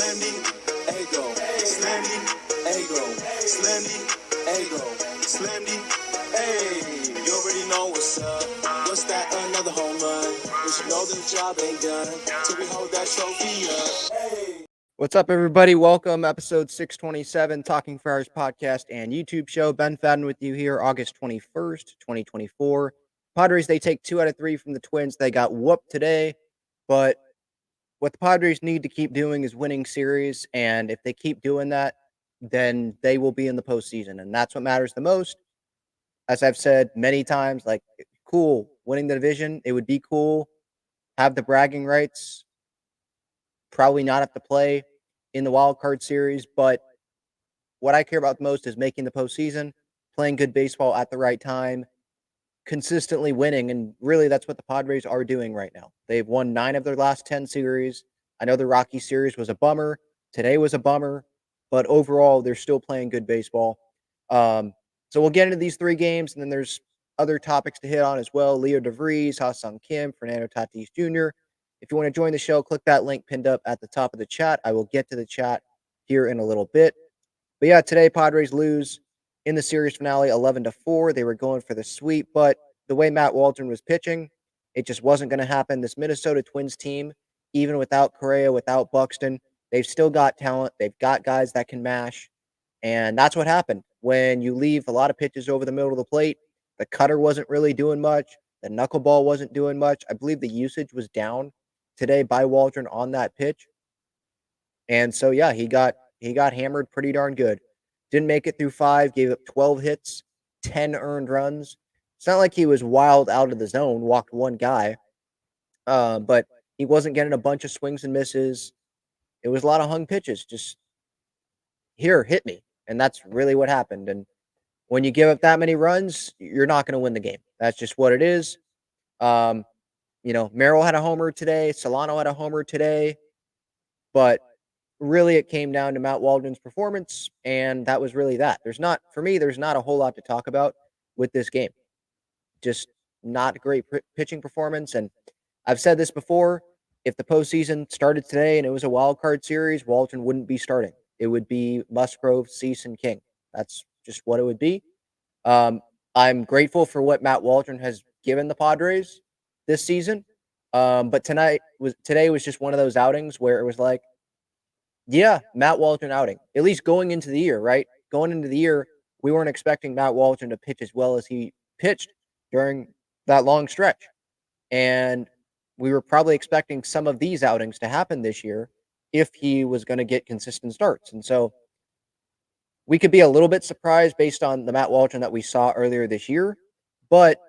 Slendy, Ego, Slendy, Ego, Slendy, Ego, Slendy, hey, you already know what's up. What's that? Another home run. We should know the job ain't done till we hold that trophy up. Hey. What's up, everybody? Welcome, episode 627, Talking Friars podcast and YouTube show. Ben Fadden with you here, August 21st, 2024. Padres, they take 2 out of 3 from the Twins. They got whooped today, but what the Padres need to keep doing is winning series, and if they keep doing that, then they will be in the postseason, and that's what matters the most. As I've said many times, like, cool, winning the division, it would be cool, have the bragging rights, probably not have to play in the wild card series, but what I care about the most is making the postseason, playing good baseball at the right time, consistently winning, and really that's what the Padres are doing right now. They've won 9 of their last 10 series. I know the Rocky series was a bummer. Today was a bummer, but overall they're still playing good baseball. So we'll get into these 3 games, and then there's other topics to hit on as well. Leo De Vries, Ha-Seong, Fernando, Tatis Jr. If you want to join the show, click that link pinned up at the top of the chat. I will get to the chat here in a little bit. But yeah, today Padres lose in the series finale 11-4. They were going for the sweep, but the way Matt Waldron was pitching, it just wasn't going to happen. This Minnesota Twins team, even without Correa, without Buxton, they've still got talent. They've got guys that can mash, and that's what happened. When you leave a lot of pitches over the middle of the plate, the cutter wasn't really doing much. The knuckleball wasn't doing much. I believe the usage was down today by Waldron on that pitch. And so, yeah, he got hammered pretty darn good. Didn't make it through 5, gave up 12 hits, 10 earned runs. It's not like he was wild out of the zone, walked one guy, but he wasn't getting a bunch of swings and misses. It was a lot of hung pitches, just here, hit me. And that's really what happened. And when you give up that many runs, you're not going to win the game. That's just what it is. Merrill had a homer today. Solano had a homer today. But really, it came down to Matt Waldron's performance, and that was really that. There's not a whole lot to talk about with this game. Just not a great pitching performance. And I've said this before, if the postseason started today and it was a wild card series, Waldron wouldn't be starting. It would be Musgrove, Cease, and King. That's just what it would be. I'm grateful for what Matt Waldron has given the Padres this season. But today was just one of those outings where it was like, yeah, Matt Waldron outing. At least going into the year, right? Going into the year, we weren't expecting Matt Waldron to pitch as well as he pitched during that long stretch. And we were probably expecting some of these outings to happen this year if he was going to get consistent starts. And so we could be a little bit surprised based on the Matt Waldron that we saw earlier this year. But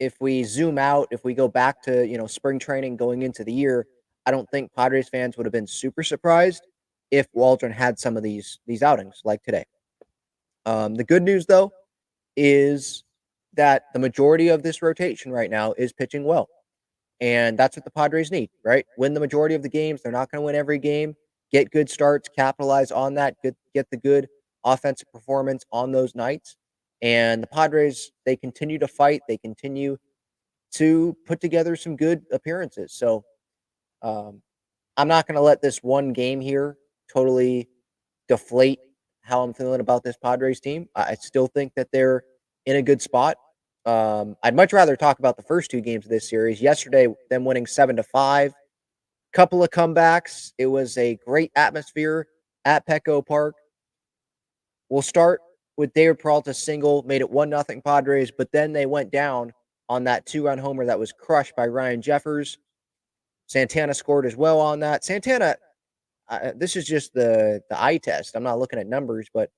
if we zoom out, if we go back to, spring training going into the year, I don't think Padres fans would have been super surprised if Waldron had some of these outings like today. The good news, though, is that the majority of this rotation right now is pitching well. And that's what the Padres need, right? Win the majority of the games. They're not going to win every game. Get good starts, capitalize on that, get the good offensive performance on those nights. And the Padres, they continue to fight. They continue to put together some good appearances. So I'm not going to let this one game here totally deflate how I'm feeling about this Padres team. I still think that they're in a good spot. I'd much rather talk about the first 2 games of this series. Yesterday, them winning 7-5, couple of comebacks. It was a great atmosphere at Petco Park. We'll start with David Peralta's single, made it 1-0 Padres, but then they went down on that 2-run homer that was crushed by Ryan Jeffers. Santana scored as well on that. Santana, this is just the eye test. I'm not looking at numbers, but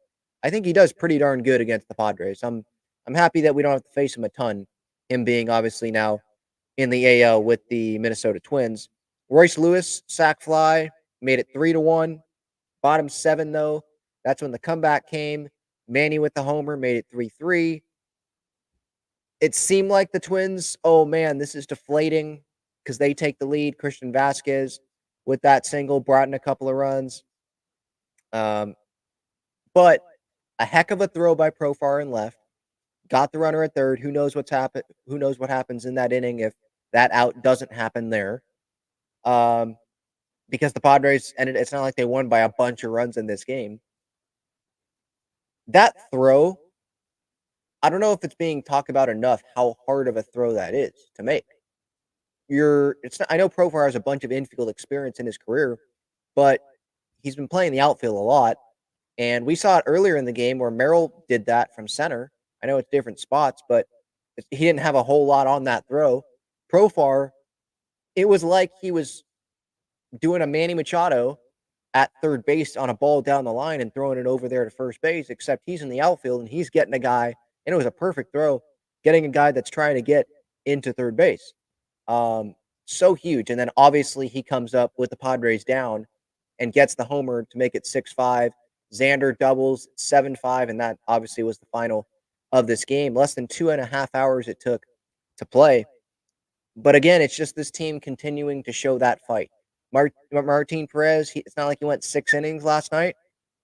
I think he does pretty darn good against the Padres. I'm happy that we don't have to face him a ton, him being obviously now in the AL with the Minnesota Twins. Royce Lewis, sac fly, made it 3-1. Bottom 7, though. That's when the comeback came. Manny with the homer made it 3-3. It seemed like the Twins, oh man, this is deflating because they take the lead. Christian Vasquez with that single brought in a couple of runs. But a heck of a throw by Profar in left. Got the runner at third. Who knows what happens in that inning if that out doesn't happen there. because the Padres ended. It's not like they won by a bunch of runs in this game. That throw, I don't know if it's being talked about enough how hard of a throw that is to make. It's not, I know Profar has a bunch of infield experience in his career, but he's been playing the outfield a lot. And we saw it earlier in the game where Merrill did that from center. I know it's different spots, but he didn't have a whole lot on that throw. Profar, it was like he was doing a Manny Machado at third base on a ball down the line and throwing it over there to first base, except he's in the outfield and he's getting a guy, and it was a perfect throw, getting a guy that's trying to get into third base. So huge. And then obviously he comes up with the Padres down and gets the homer to make it 6-5. Xander doubles 7-5, and that obviously was the final of this game. Less than 2.5 hours it took to play. But again, it's just this team continuing to show that fight. Martin Perez, it's not like he went 6 innings last night,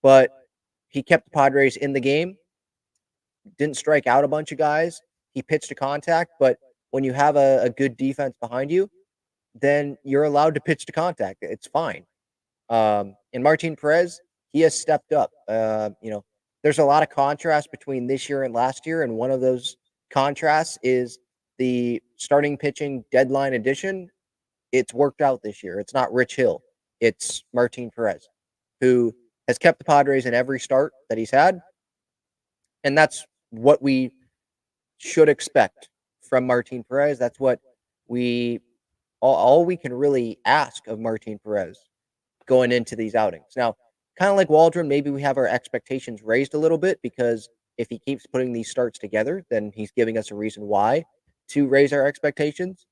but he kept the Padres in the game. Didn't strike out a bunch of guys. He pitched to contact, but when you have a good defense behind you, then you're allowed to pitch to contact. It's fine. And Martin Perez, he has stepped up. There's a lot of contrast between this year and last year, and one of those contrasts is the starting pitching deadline edition. It's worked out this year. It's not Rich Hill. It's Martin Perez, who has kept the Padres in every start that he's had. And that's what we should expect from Martin Perez. That's what all we can really ask of Martin Perez going into these outings. Now, kind of like Waldron, maybe we have our expectations raised a little bit because if he keeps putting these starts together, then he's giving us a reason why to raise our expectations.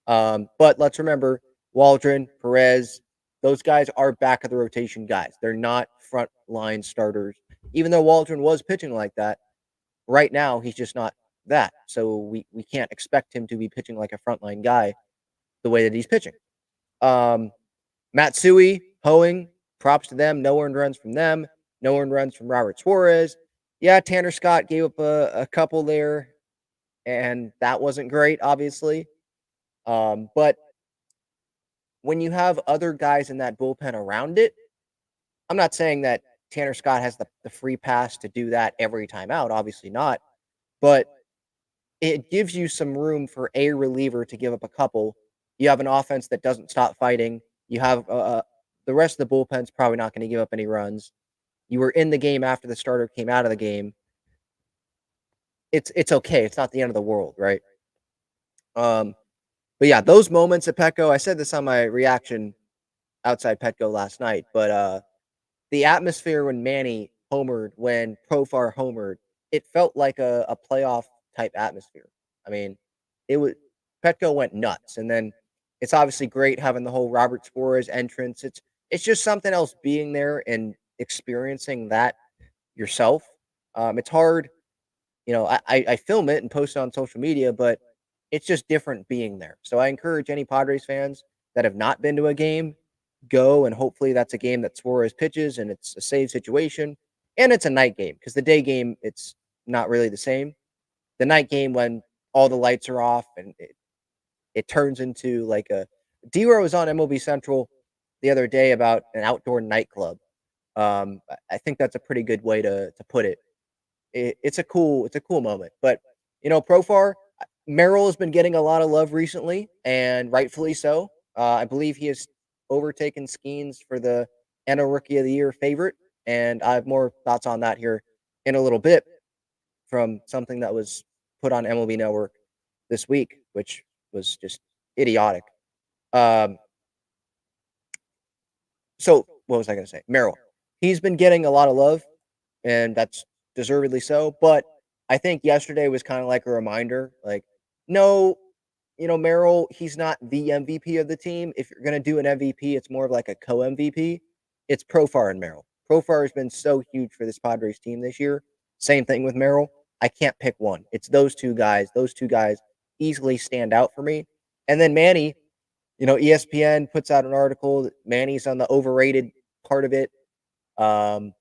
But let's remember, Waldron, Perez, those guys are back of the rotation guys. They're not front line starters. Even though Waldron was pitching like that, right now he's just not that. So we can't expect him to be pitching like a frontline guy the way that he's pitching. Matsui, Hoeing, props to them. No earned runs from them. No earned runs from Robert Suarez. Yeah, Tanner Scott gave up a couple there, and that wasn't great, obviously. But when you have other guys in that bullpen around it, I'm not saying that Tanner Scott has the free pass to do that every time out. Obviously not. But it gives you some room for a reliever to give up a couple. You have an offense that doesn't stop fighting. You have the rest of the bullpen's probably not going to give up any runs. You were in the game after the starter came out of the game. It's okay. It's not the end of the world, right? But yeah, those moments at Petco, I said this on my reaction outside Petco last night, but the atmosphere when Manny homered, when Profar homered, it felt like a playoff type atmosphere. I mean, Petco went nuts, and then it's obviously great having the whole Robert Suarez entrance. It's just something else being there and experiencing that yourself. It's hard, I film it and post it on social media, but it's just different being there. So I encourage any Padres fans that have not been to a game, go, and hopefully that's a game that Suarez pitches and it's a save situation, and it's a night game, because the day game, it's not really the same. The night game, when all the lights are off and it turns into like D-Row was on MLB Central the other day about an outdoor nightclub. I think that's a pretty good way to put it. It's a cool moment. But Profar, Merrill has been getting a lot of love recently, and rightfully so. I believe he has overtaken Skeens for the NL Rookie of the Year favorite, and I have more thoughts on that here in a little bit from something that was put on MLB Network this week, which was just idiotic. So what was I going to say? Merrill. He's been getting a lot of love, and that's deservedly so. But I think yesterday was kind of like a reminder, like, no, Merrill, he's not the MVP of the team. If you're going to do an MVP, it's more of like a co-MVP. It's Profar and Merrill. Profar has been so huge for this Padres team this year. Same thing with Merrill. I can't pick one. It's those two guys. Those two guys easily stand out for me. And then Manny, ESPN puts out an article that Manny's on the overrated part of it, along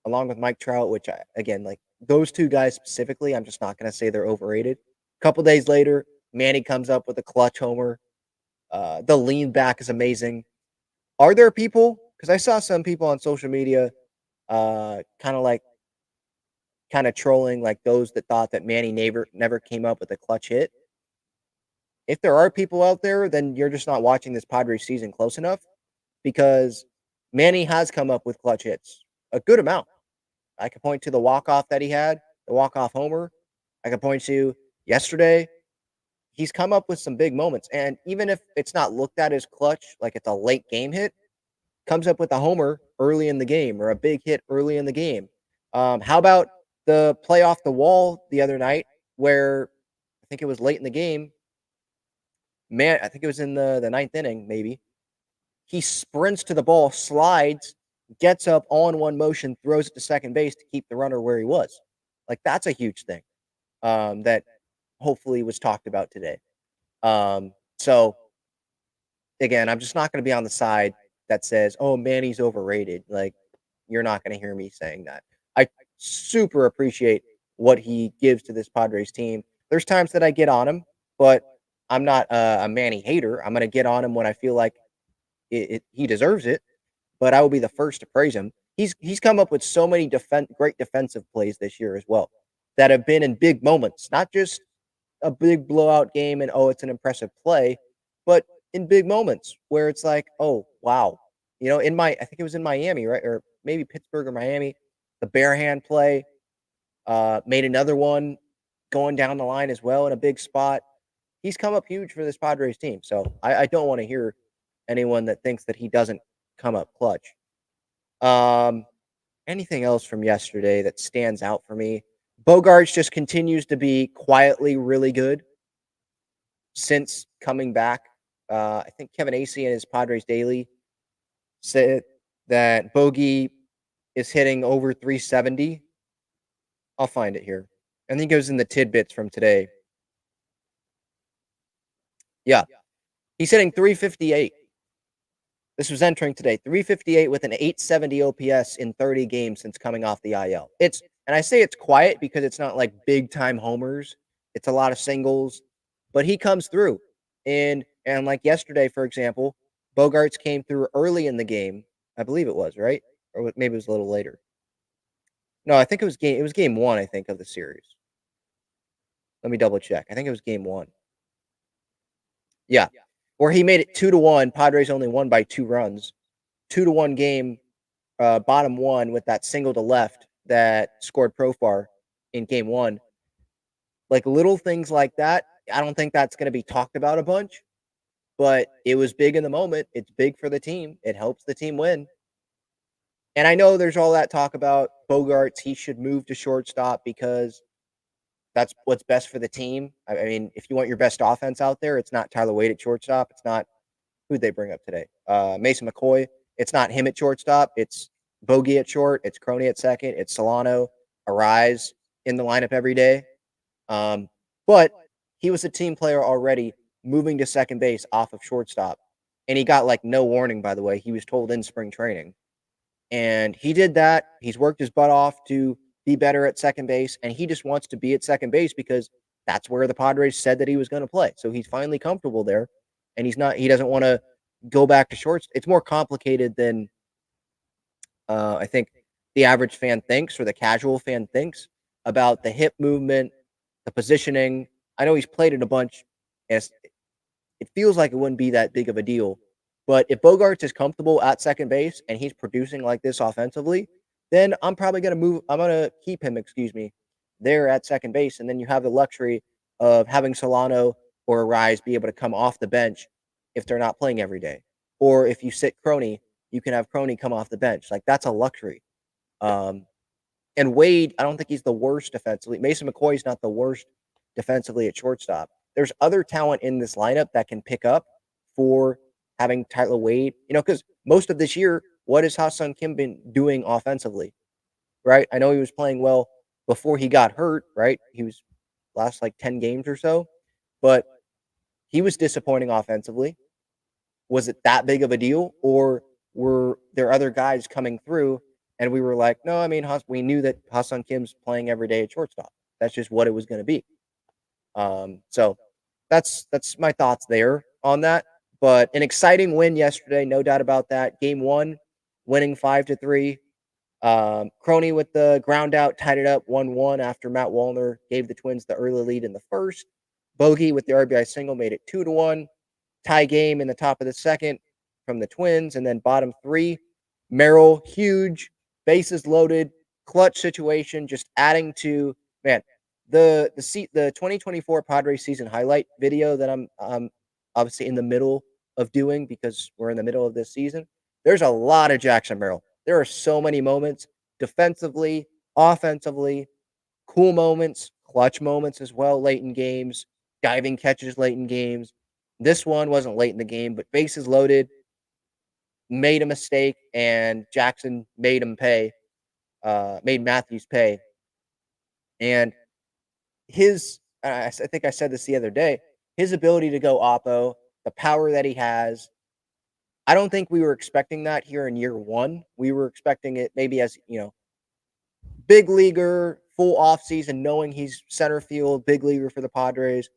with Mike Trout, which, again, like those two guys specifically, I'm just not going to say they're overrated. A couple days later, Manny comes up with a clutch homer. The lean back is amazing. Are there people? Because I saw some people on social media, kind of trolling like those that thought that Manny never came up with a clutch hit. If there are people out there, then you're just not watching this Padres season close enough because Manny has come up with clutch hits a good amount. I could point to the walk-off that he had, the walk-off homer. I could point to yesterday. He's come up with some big moments. And even if it's not looked at as clutch, like it's a late game hit, comes up with a homer early in the game or a big hit early in the game. How about the play off the wall the other night where I think it was late in the game? Man, I think it was in the ninth inning, maybe. He sprints to the ball, slides, gets up all in one motion, throws it to second base to keep the runner where he was. Like that's a huge thing that hopefully was talked about today. So again, I'm just not going to be on the side that says, "Oh, Manny's overrated." Like you're not going to hear me saying that. I super appreciate what he gives to this Padres team. There's times that I get on him, but I'm not a Manny hater. I'm going to get on him when I feel like he deserves it, but I will be the first to praise him. He's come up with so many great defensive plays this year as well that have been in big moments, not just a big blowout game and oh, it's an impressive play, but in big moments where it's like, oh wow, I think it was in Miami, right, or maybe Pittsburgh or Miami, the bare hand play, made another one going down the line as well in a big spot. He's come up huge for this Padres team, so I don't want to hear anyone that thinks that he doesn't come up clutch. Um, Anything else from yesterday that stands out for me? Bogarts just continues to be quietly really good since coming back. I think Kevin Acee in his Padres Daily said that Bogey is hitting over 370. I'll find it here. I think it was in the tidbits from today. Yeah, he's hitting 358. This was entering today. 358 with an 870 OPS in 30 games since coming off the IL. And I say it's quiet because it's not like big time homers. It's a lot of singles, but he comes through. And like yesterday, for example, Bogarts came through early in the game. I believe it was, right? Or maybe it was a little later. No, I think it was game 1, I think, of the series. Let me double check. I think it was game 1. Yeah. Where he made it 2-1. Padres only won by 2 runs. 2-1 game, bottom 1 with that single to left that scored Profar in game 1. Like little things like that. I don't think that's going to be talked about a bunch, but it was big in the moment. It's big for the team. It helps the team win. And I know there's all that talk about Bogarts. He should move to shortstop because that's what's best for the team. I mean, if you want your best offense out there, it's not Tyler Wade at shortstop. It's not who'd they bring up today? Mason McCoy. It's not him at shortstop. It's Bogey at short. It's Crony at second. It's Solano, Arise in the lineup every day. But he was a team player already, moving to second base off of shortstop. And he got like no warning, by the way. He was told in spring training. And he did that. He's worked his butt off to be better at second base. And he just wants to be at second base because that's where the Padres said that he was going to play. So he's finally comfortable there. And he doesn't want to go back to shorts. It's more complicated than I think the average fan thinks or the casual fan thinks about the hip movement, the positioning. I know he's played it a bunch, and it feels like it wouldn't be that big of a deal. But if Bogarts is comfortable at second base and he's producing like this offensively, then I'm probably going to move. I'm going to keep him, there at second base. And then you have the luxury of having Solano or Arise be able to come off the bench if they're not playing every day. Or if you sit Crony, you can have Crony come off the bench. Like that's a luxury. And Wade, I don't think he's the worst defensively. Mason McCoy's not the worst defensively at shortstop. There's other talent in this lineup that can pick up for having Tyler Wade, because most of this year, what has Ha-Seong Kim been doing offensively, right? I know he was playing well before he got hurt, right? He was last like 10 games or so, but he was disappointing offensively. Was it that big of a deal, or were there other guys coming through and we were like, no, I mean, we knew that Ha-Seong Kim's playing every day at shortstop. That's just what it was going to be. So that's my thoughts there on that. But an exciting win yesterday, no doubt about that. Game 1, winning 5-3. Crony with the ground out tied it up 1-1 after Matt Wallner gave the Twins the early lead in the first. Bogey with the RBI single made it 2-1. Tie game in the top of the second from the Twins, and then bottom 3, Merrill, huge, bases loaded, clutch situation, just adding to, man, the 2024 Padres season highlight video that I'm obviously in the middle of doing because we're in the middle of this season. There's a lot of Jackson Merrill. There are so many moments defensively, offensively, cool moments, clutch moments as well, late in games, diving catches late in games. This one wasn't late in the game, but bases loaded, made a mistake, and Jackson made him pay, made Matthews pay. And I think I said this the other day, his ability to go oppo, the power that he has, I don't think we were expecting that here in year 1. We were expecting it maybe as, big leaguer, full offseason, knowing he's center field, big leaguer for the Padres,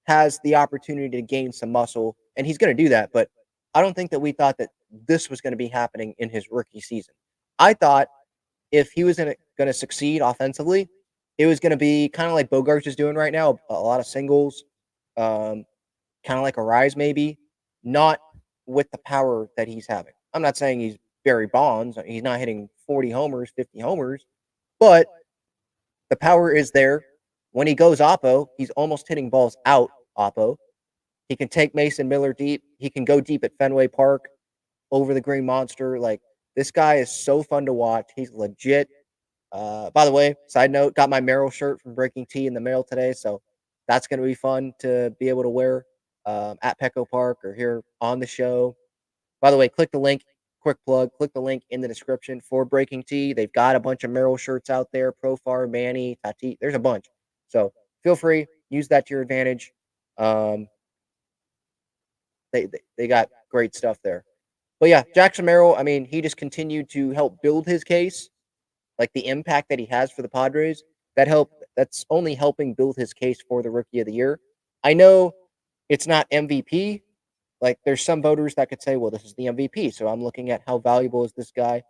has the opportunity to gain some muscle, and he's going to do that. But I don't think that we thought that this was going to be happening in his rookie season. I thought if he was going to succeed offensively, it was going to be kind of like Bogarts is doing right now, a lot of singles, kind of like a rise maybe, not with the power that he's having. I'm not saying he's Barry Bonds. He's not hitting 40 homers, 50 homers, but the power is there. When he goes oppo, he's almost hitting balls out oppo. He can take Mason Miller deep. He can go deep at Fenway Park over the Green Monster. Like, this guy is so fun to watch. He's legit. By the way, side note, got my Merrill shirt from Breaking Tea in the mail today, so that's going to be fun to be able to wear at Petco Park or here on the show. By the way, click the link, quick plug, click the link in the description for Breaking Tea. They've got a bunch of Merrill shirts out there, Profar, Manny, Tatis. There's a bunch. So feel free, use that to your advantage. Um, they got great stuff there. But yeah, Jackson Merrill, I mean, he just continued to help build his case, like the impact that he has for the Padres. That's only helping build his case for the Rookie of the Year. I know it's not MVP. Like, there's some voters that could say, well, this is the MVP. So I'm looking at how valuable is this guy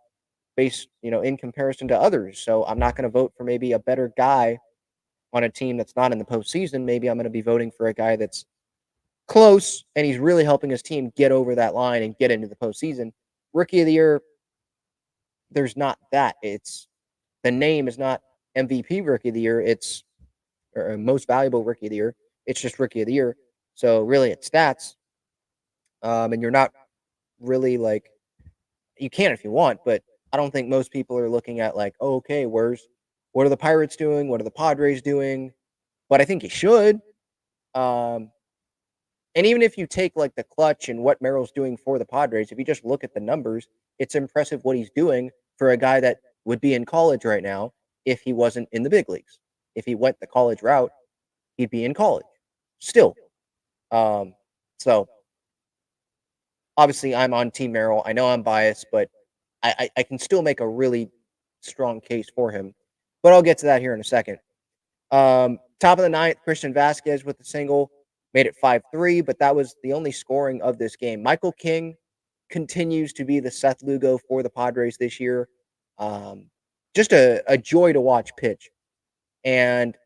based, in comparison to others. So I'm not going to vote for maybe a better guy on a team that's not in the postseason. Maybe I'm going to be voting for a guy that's close and he's really helping his team get over that line and get into the postseason. Rookie of the Year, there's not that. The name is not MVP Rookie of the Year. It's or most valuable Rookie of the Year. It's just Rookie of the Year. So really, it's stats. And you're not really like, you can if you want, but I don't think most people are looking at like, oh, okay, what are the Pirates doing? What are the Padres doing? But I think you should. Um, and even if you take like the clutch and what Merrill's doing for the Padres, if you just look at the numbers, it's impressive what he's doing for a guy that would be in college right now if he wasn't in the big leagues. If he went the college route, he'd be in college still. So obviously I'm on Team Merrill. I know I'm biased, but I can still make a really strong case for him. But I'll get to that here in a second. Top of the ninth, Christian Vasquez with the single made it 5-3, but that was the only scoring of this game. Michael King continues to be the Seth Lugo for the Padres this year. Just a joy to watch pitch. And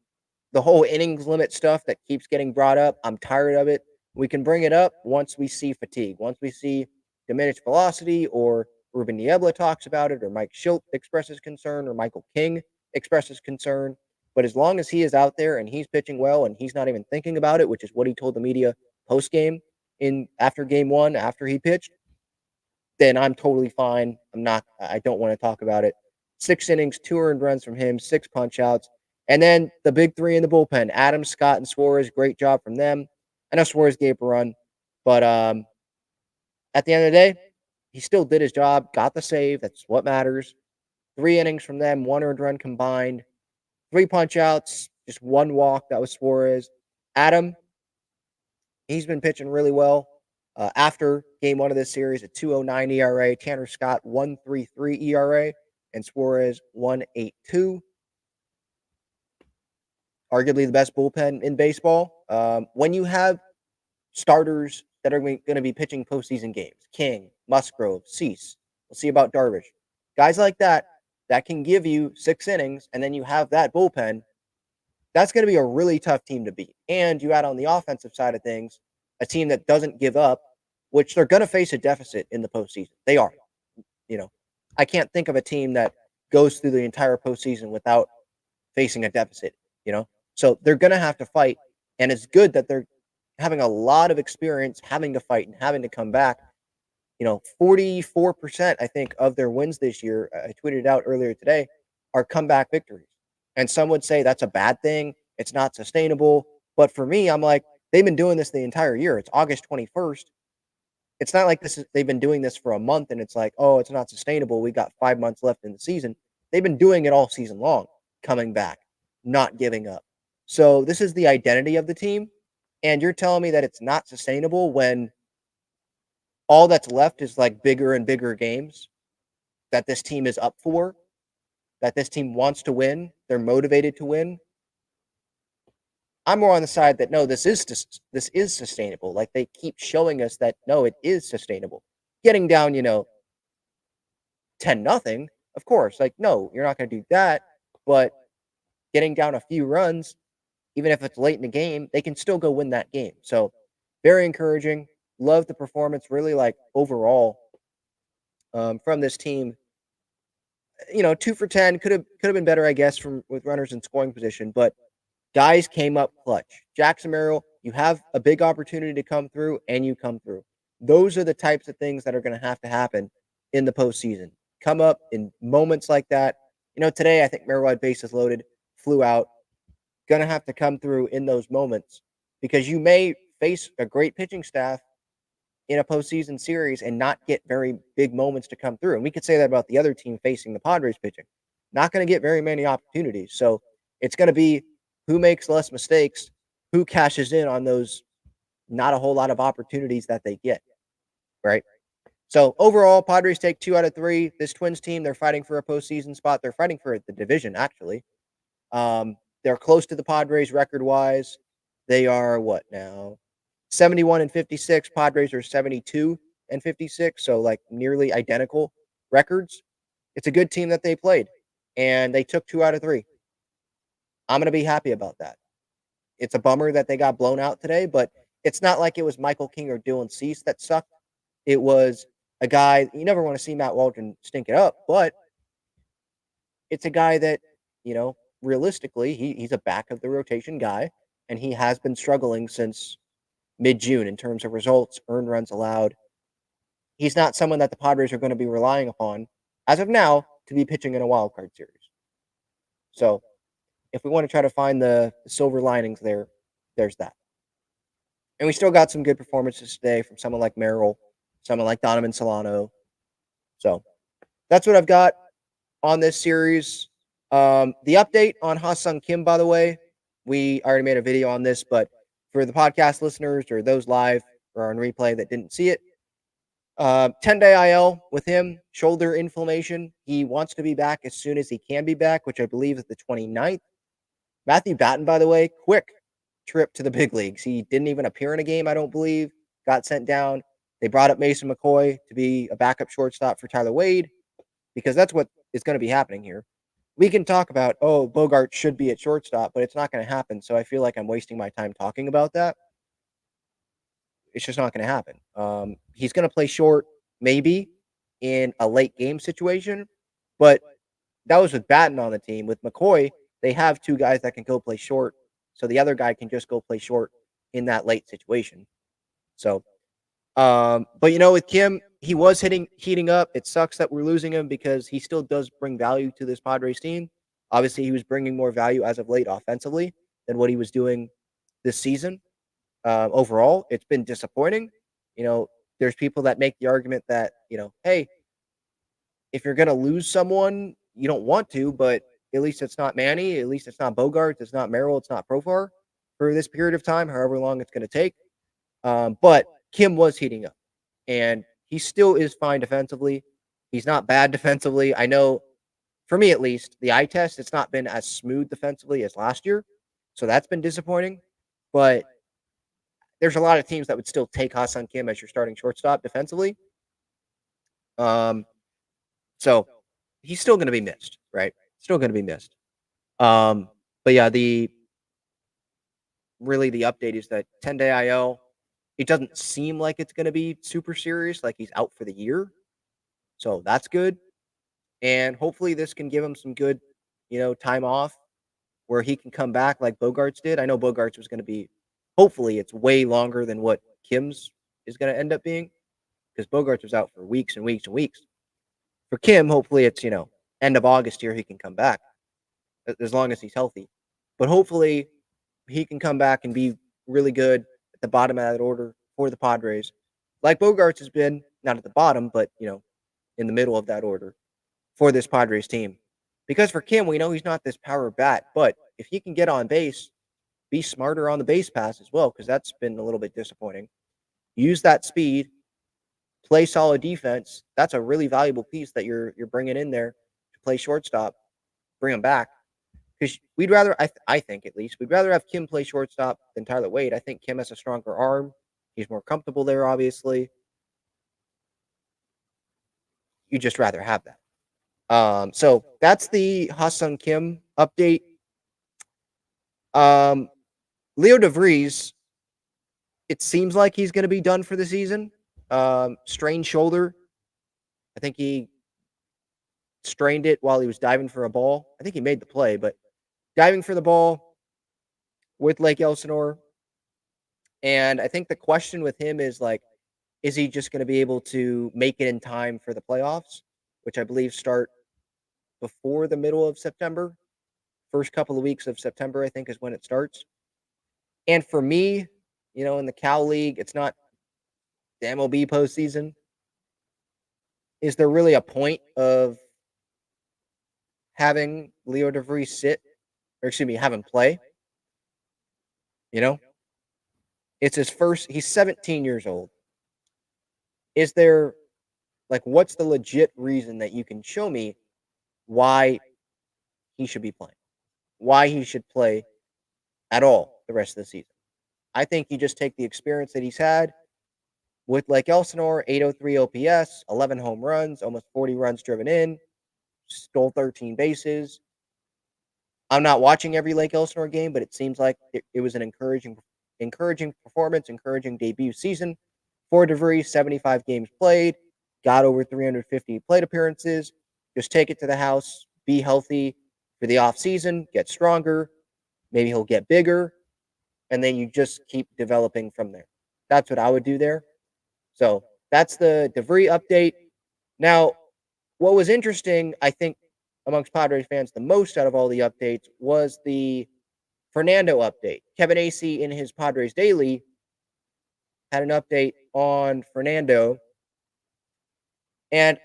the whole innings limit stuff that keeps getting brought up, I'm tired of it. We can bring it up once we see fatigue, once we see diminished velocity, or Ruben Niebla talks about it, or Mike Schilt expresses concern, or Michael King expresses concern. But as long as he is out there and he's pitching well and he's not even thinking about it, which is what he told the media post game after game 1, after he pitched, then I'm totally fine. I don't want to talk about it. 6 innings, 2 earned runs from him, 6 punch outs. And then the big 3 in the bullpen, Adams, Scott, and Suarez. Great job from them. I know Suarez gave a run, but at the end of the day, he still did his job, got the save. That's what matters. 3 innings from them, 1 earned run combined, 3 punch outs, just 1 walk. That was Suarez. Adam, he's been pitching really well. After game 1 of this series, a 2.09 ERA. Tanner Scott, 1.33 ERA, and Suarez, 1.82. Arguably the best bullpen in baseball. When you have starters that are going to be pitching postseason games. King, Musgrove, Cease. We'll see about Darvish. Guys like that can give you 6 innings, and then you have that bullpen. That's going to be a really tough team to beat. And you add on the offensive side of things, a team that doesn't give up, which they're going to face a deficit in the postseason. They are. I can't think of a team that goes through the entire postseason without facing a deficit, So they're going to have to fight, and it's good that they're having a lot of experience having to fight and having to come back. 44%, I think, of their wins this year, I tweeted it out earlier today, are comeback victories. And some would say that's a bad thing. It's not sustainable. But for me, I'm like, they've been doing this the entire year. It's August 21st. It's not like they've been doing this for a month and it's like, oh, it's not sustainable. We got 5 months left in the season. They've been doing it all season long, coming back, not giving up. So this is the identity of the team. And you're telling me that it's not sustainable when all that's left is like bigger and bigger games that this team is up for, that this team wants to win. They're motivated to win. I'm more on the side that no, this is sustainable. Like they keep showing us that no, it is sustainable. Getting down, 10-0, of course. Like no, you're not going to do that. But getting down a few runs, even if it's late in the game, they can still go win that game. So very encouraging. Love the performance. Really like overall from this team. 2 for 10 could have been better, I guess, with runners in scoring position, but guys came up clutch. Jackson Merrill, you have a big opportunity to come through, and you come through. Those are the types of things that are going to have to happen in the postseason. Come up in moments like that. Today I think Merrill had bases loaded, flew out. Going to have to come through in those moments because you may face a great pitching staff in a postseason series and not get very big moments to come through. And we could say that about the other team facing the Padres pitching. Not going to get very many opportunities. So it's going to be who makes less mistakes, who cashes in on those not a whole lot of opportunities that they get, right? So overall, Padres take 2 out of 3. This Twins team, they're fighting for a postseason spot. They're fighting for the division, actually. They're close to the Padres record-wise. They are what now? 71-56. Padres are 72-56. So like nearly identical records. It's a good team that they played, and they took 2 out of 3. I'm going to be happy about that. It's a bummer that they got blown out today, but it's not like it was Michael King or Dylan Cease that sucked. It was a guy, you never want to see Matt Waldron stink it up, but it's a guy that, realistically, he's a back of the rotation guy, and he has been struggling since mid-June in terms of results, earned runs allowed. He's not someone that the Padres are going to be relying upon, as of now, to be pitching in a wild card series. So if we want to try to find the silver linings there, there's that. And we still got some good performances today from someone like Merrill, someone like Donovan Solano. So that's what I've got on this series. The update on Ha-Seong Kim, by the way, we already made a video on this, but for the podcast listeners or those live or on replay that didn't see it, 10-day IL with him, shoulder inflammation. He wants to be back as soon as he can be back, which I believe is the 29th. Matthew Batten, by the way, quick trip to the big leagues. He didn't even appear in a game, I don't believe. Got sent down. They brought up Mason McCoy to be a backup shortstop for Tyler Wade because that's what is going to be happening here. We can talk about, Bogart should be at shortstop, but it's not going to happen. So I feel like I'm wasting my time talking about that. It's just not going to happen. He's going to play short, maybe, in a late game situation, but that was with Batten on the team. With McCoy, they have 2 guys that can go play short, so the other guy can just go play short in that late situation. So, but with Kim, he was heating up. It sucks that we're losing him because he still does bring value to this Padres team. Obviously, he was bringing more value as of late offensively than what he was doing this season. Overall, it's been disappointing. There's people that make the argument that, hey, if you're going to lose someone, you don't want to, but at least it's not Manny. At least it's not Bogart. It's not Merrill. It's not Profar for this period of time, however long it's going to take. But Kim was heating up, and he still is fine defensively. He's not bad defensively. I know, for me at least, the eye test, it's not been as smooth defensively as last year, so that's been disappointing. But there's a lot of teams that would still take Ha-Seong Kim as your starting shortstop defensively. So he's still going to be missed, right? Still going to be missed. But yeah, the update is that 10-day IL. It doesn't seem like it's going to be super serious, like he's out for the year. So that's good. And hopefully this can give him some good, time off where he can come back like Bogarts did. I know Bogarts was going to be, hopefully it's way longer than what Kim's is going to end up being, because Bogarts was out for weeks and weeks and weeks. For Kim, hopefully it's, end of August here, he can come back as long as he's healthy. But hopefully he can come back and be really good at the bottom of that order for the Padres, like Bogarts has been, not at the bottom, but, in the middle of that order for this Padres team. Because for Kim, we know he's not this power bat, but if he can get on base, be smarter on the base pass as well, because that's been a little bit disappointing. Use that speed, play solid defense. That's a really valuable piece that you're bringing in there to play shortstop. Bring him back, because we'd rather, I think at least, we'd rather have Kim play shortstop than Tyler Wade. I think Kim has a stronger arm. He's more comfortable there, obviously. You'd just rather have that. So that's the Ha-Seong Kim update. Leo De Vries, it seems like he's going to be done for the season. Strained shoulder. I think he strained it while he was diving for a ball. I think he made the play, but diving for the ball with Lake Elsinore. And I think the question with him is like, is he just going to be able to make it in time for the playoffs, which I believe start before the middle of September? First couple of weeks of September, I think, is when it starts. And for me, in the Cal League, it's not the MLB postseason. Is there really a point of having Leo De Vries have him play? It's his first, he's 17 years old. Is there, what's the legit reason that you can show me why he should be playing? Why he should play at all the rest of the season? I think you just take the experience that he's had with Lake Elsinore, 803 OPS, 11 home runs, almost 40 runs driven in, stole 13 bases. I'm not watching every Lake Elsinore game, but it seems like it was an encouraging performance, encouraging debut season for De Vries. 75 games played, got over 350 plate appearances. Just take it to the house, be healthy for the offseason, get stronger. Maybe he'll get bigger, and then you just keep developing from there. That's what I would do there. So that's the De Vries update. Now, what was interesting, I think, amongst Padres fans the most out of all the updates was the Fernando update. Kevin Acee in his Padres Daily had an update on Fernando. And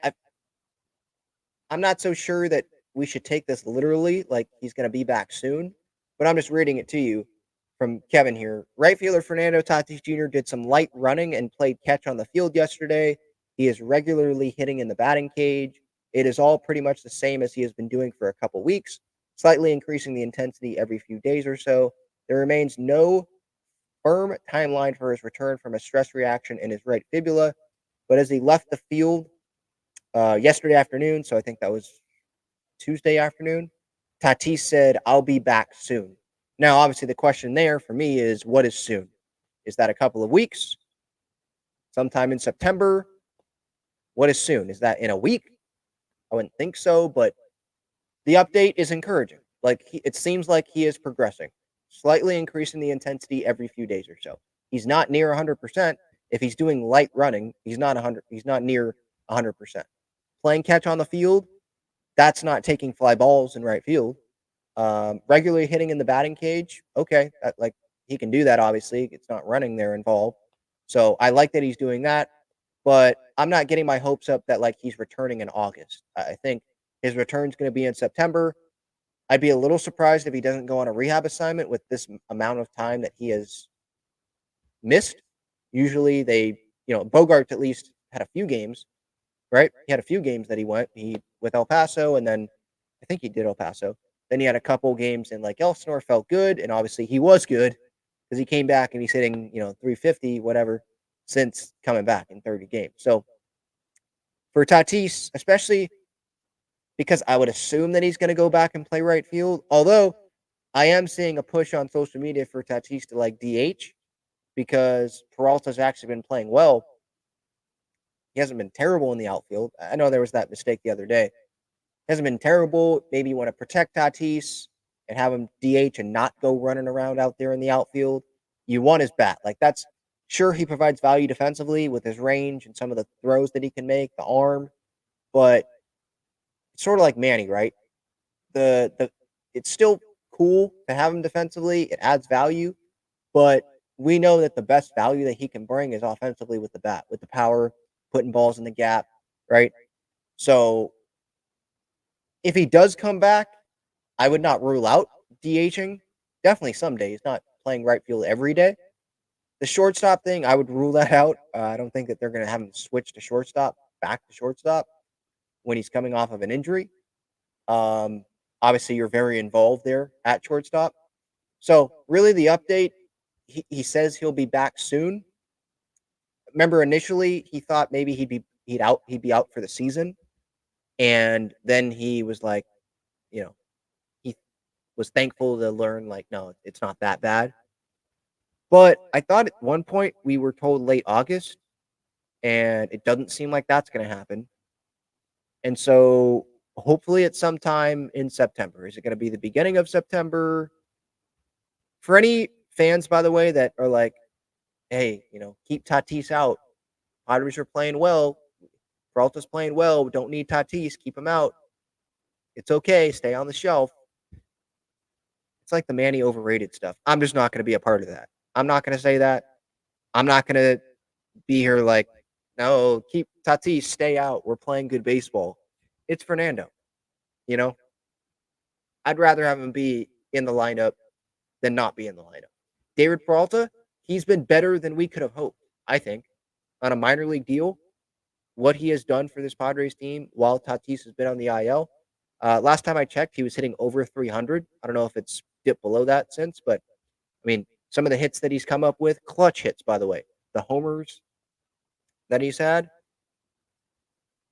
I'm not so sure that we should take this literally, like he's going to be back soon. But I'm just reading it to you from Kevin here. Right fielder Fernando Tatis Jr. did some light running and played catch on the field yesterday. He is regularly hitting in the batting cage. It is all pretty much the same as he has been doing for a couple weeks, slightly increasing the intensity every few days or so. There remains no firm timeline for his return from a stress reaction in his right fibula, but as he left the field yesterday afternoon, so I think that was Tuesday afternoon, Tatis said, "I'll be back soon." Now, obviously, the question there for me is, what is soon? Is that a couple of weeks? Sometime in September? What is soon? Is that in a week? I wouldn't think so, but the update is encouraging. It seems like he is progressing, slightly increasing the intensity every few days or so. He's not near 100%. If he's doing light running, he's not 100. He's not near 100%. Playing catch on the field, that's not taking fly balls in right field. Regularly hitting in the batting cage, okay, he can do that. Obviously, it's not running there involved. So I like that he's doing that, but I'm not getting my hopes up that he's returning in August. I think his return's going to be in September. I'd be a little surprised if he doesn't go on a rehab assignment with this amount of time that he has missed. Usually Bogarts at least had a few games, right? He had a few games that he went with El Paso, and then I think he did El Paso. Then he had a couple games in Elsinore, felt good, and obviously he was good. because he came back and he's hitting 350 whatever since coming back in 30 games. So for Tatis, especially because I would assume that he's going to go back and play right field. Although I am seeing a push on social media for Tatis to like DH because Peralta's actually been playing well. He hasn't been terrible in the outfield. I know there was that mistake the other day. He hasn't been terrible. Maybe you want to protect Tatis and have him DH and not go running around out there in the outfield. You want his bat. Like that's sure he provides value defensively with his range and some of the throws that he can make, the arm, but it's sort of like Manny, right? The it's still cool to have him defensively. It adds value, but we know that the best value that he can bring is offensively with the bat, with the power, putting balls in the gap, right? So if he does come back, I would not rule out DHing. Definitely some days, not playing right field every day. The shortstop thing, I would rule that out. I don't think that they're going to have him switch to shortstop, back to shortstop when he's coming off of an injury. Obviously, you're very involved there at shortstop. So, really, the update, he says he'll be back soon. Remember, initially, he thought maybe he'd be out for the season, and then he was like, he was thankful to learn like, no, it's not that bad. But I thought at one point we were told late August, and it doesn't seem like that's going to happen. And so hopefully it's sometime in September. Is it going to be the beginning of September? For any fans, by the way, that are like, hey, keep Tatis out. Padres are playing well. Peralta's playing well. We don't need Tatis. Keep him out. It's okay. Stay on the shelf. It's like the Manny overrated stuff. I'm just not going to be a part of that. I'm not going to say that. I'm not going to be here like, no, keep Tatis, stay out. We're playing good baseball. It's Fernando. I'd rather have him be in the lineup than not be in the lineup. David Peralta, he's been better than we could have hoped, I think, on a minor league deal. What he has done for this Padres team while Tatis has been on the IL. Last time I checked, he was hitting over 300. I don't know if it's dipped below that since, but I mean, some of the hits that he's come up with, clutch hits, by the way, the homers that he's had.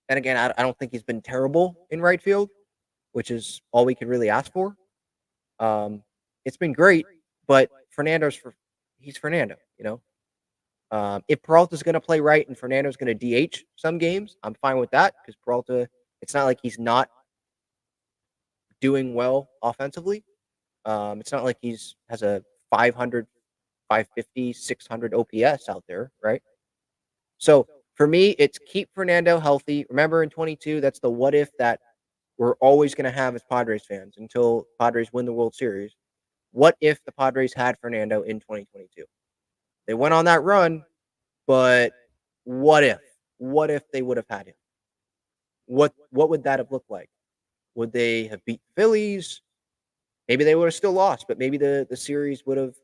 And again, I don't think he's been terrible in right field, which is all we could really ask for. It's been great, but he's Fernando, if Peralta's going to play right and Fernando's going to DH some games, I'm fine with that because Peralta, it's not like he's not doing well offensively. It's not like has a 500, 550, 600 OPS out there, right? So for me, it's keep Fernando healthy. Remember in 22, that's the what if that we're always going to have as Padres fans until Padres win the World Series. What if the Padres had Fernando in 2022? They went on that run, but what if? What if they would have had him? What would that have looked like? Would they have beat Phillies? Maybe they would have still lost, but maybe the series would have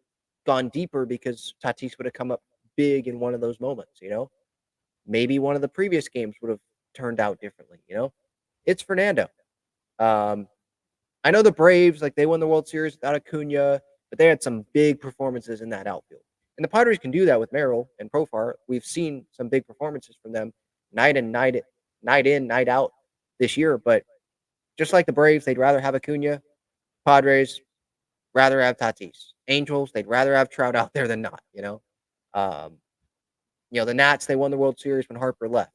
gone deeper because Tatis would have come up big in one of those moments, Maybe one of the previous games would have turned out differently, It's Fernando. I know the Braves, like they won the World Series without Acuna, but they had some big performances in that outfield. And the Padres can do that with Merrill and Profar. We've seen some big performances from them night in, night out this year. But just like the Braves, they'd rather have Acuna. Padres rather have Tatis. Angels, they'd rather have Trout out there than not, the Nats, they won the World Series when Harper left.